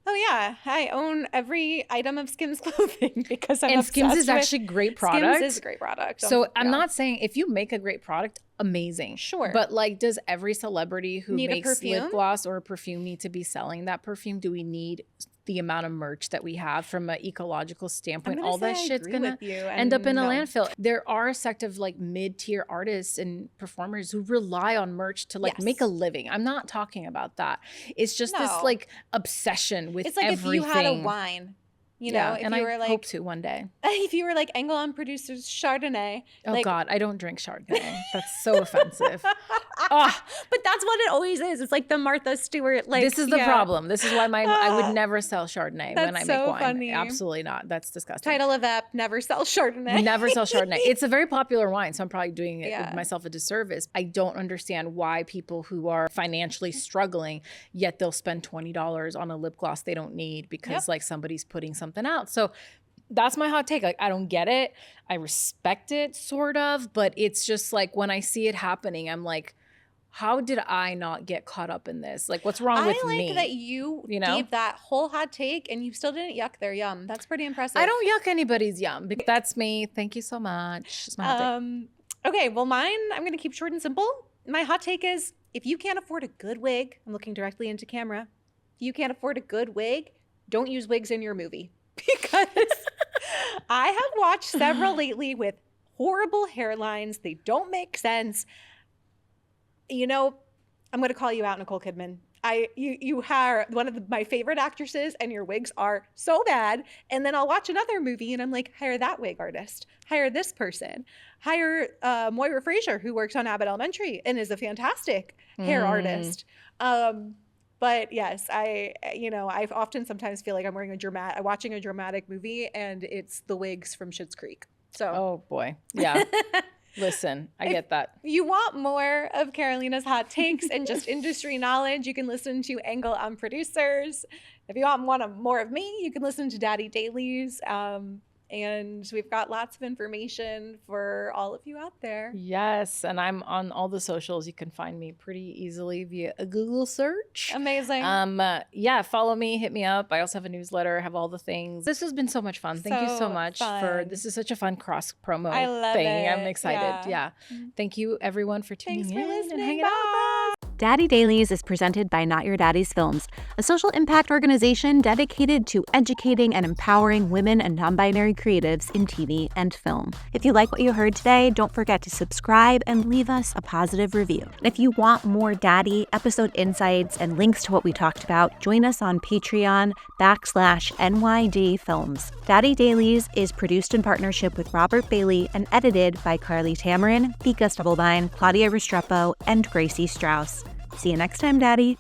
oh yeah, I own every item of Skims clothing because I'm obsessed Skims is actually a great product. Skims is a great product. So I'm not saying if you make a great product, amazing. Sure. But like, does every celebrity who makes lip gloss or a perfume need to be selling that perfume? Do we need the amount of merch that we have from an ecological standpoint. All that say I shit's agree gonna with you, end up in and a no. landfill. There are a sect of like mid-tier artists and performers who rely on merch to like Yes. make a living. I'm not talking about that. It's just this No. like obsession with It's like everything. if you had a wine, you know, if and you I were like, hope to one day. if you were like Angle on Producers Chardonnay. Oh like, God, I don't drink Chardonnay. That's so offensive. Ah. But that's what it always is. It's like the Martha Stewart. Like This is the yeah. problem. This is why I would never sell Chardonnay when I That's make so wine. funny. Absolutely not. That's disgusting. Title of ep: Never sell Chardonnay. Never sell Chardonnay. It's a very popular wine, so I'm probably doing it Yeah. myself a disservice. I don't understand why people who are financially struggling, yet they'll spend $20 on a lip gloss they don't need because like somebody's putting something out. So that's my hot take. Like, I don't get it. I respect it, sort of, but it's just like when I see it happening, I'm like, how did I not get caught up in this? Like, what's wrong with me? I like that you know? gave that whole hot take and you still didn't yuck their yum. That's pretty impressive. I don't yuck anybody's yum. That's me. Thank you so much. It's my hot take. Okay, well, mine, I'm going to keep short and simple. My hot take is if you can't afford a good wig, I'm looking directly into camera. If you can't afford a good wig, don't use wigs in your movie. Because I have watched several lately with horrible hairlines. They don't make sense. You know, I'm going to call you out, Nicole Kidman. You are one of my favorite actresses and your wigs are so bad. And then I'll watch another movie and I'm like, hire that wig artist. Hire this person. Hire Moira Fraser, who works on Abbott Elementary and is a fantastic hair artist. But yes, I often sometimes feel like I'm watching a dramatic movie and it's the wigs from Schitt's Creek. So, Oh boy. Yeah. Listen, I get that. if you want more of Carolina's hot takes and just industry knowledge, you can listen to Angle on Producers. If you want more of me, you can listen to Daddy Dailies. And we've got lots of information for all of you out there. Yes, and I'm on all the socials. You can find me pretty easily via a Google search. Amazing. Yeah, follow me, hit me up. I also have a newsletter, have all the things. This has been so much fun. Thank you so much for this is such a fun cross promo I love thing. it. I'm excited. Yeah. Thank you everyone for tuning Thanks for in and listening. hanging out with us. Daddy Dailies is presented by Not Your Daddy's Films, a social impact organization dedicated to educating and empowering women and non-binary creatives in TV and film. If you like what you heard today, don't forget to subscribe and leave us a positive review. And if you want more Daddy episode insights and links to what we talked about, join us on Patreon/NYD Films. Daddy Dailies is produced in partnership with Robert Bailey and edited by Carly Tamarin, Vika Stubblebine, Claudia Restrepo, and Gracie Strauss. See you next time, Daddy.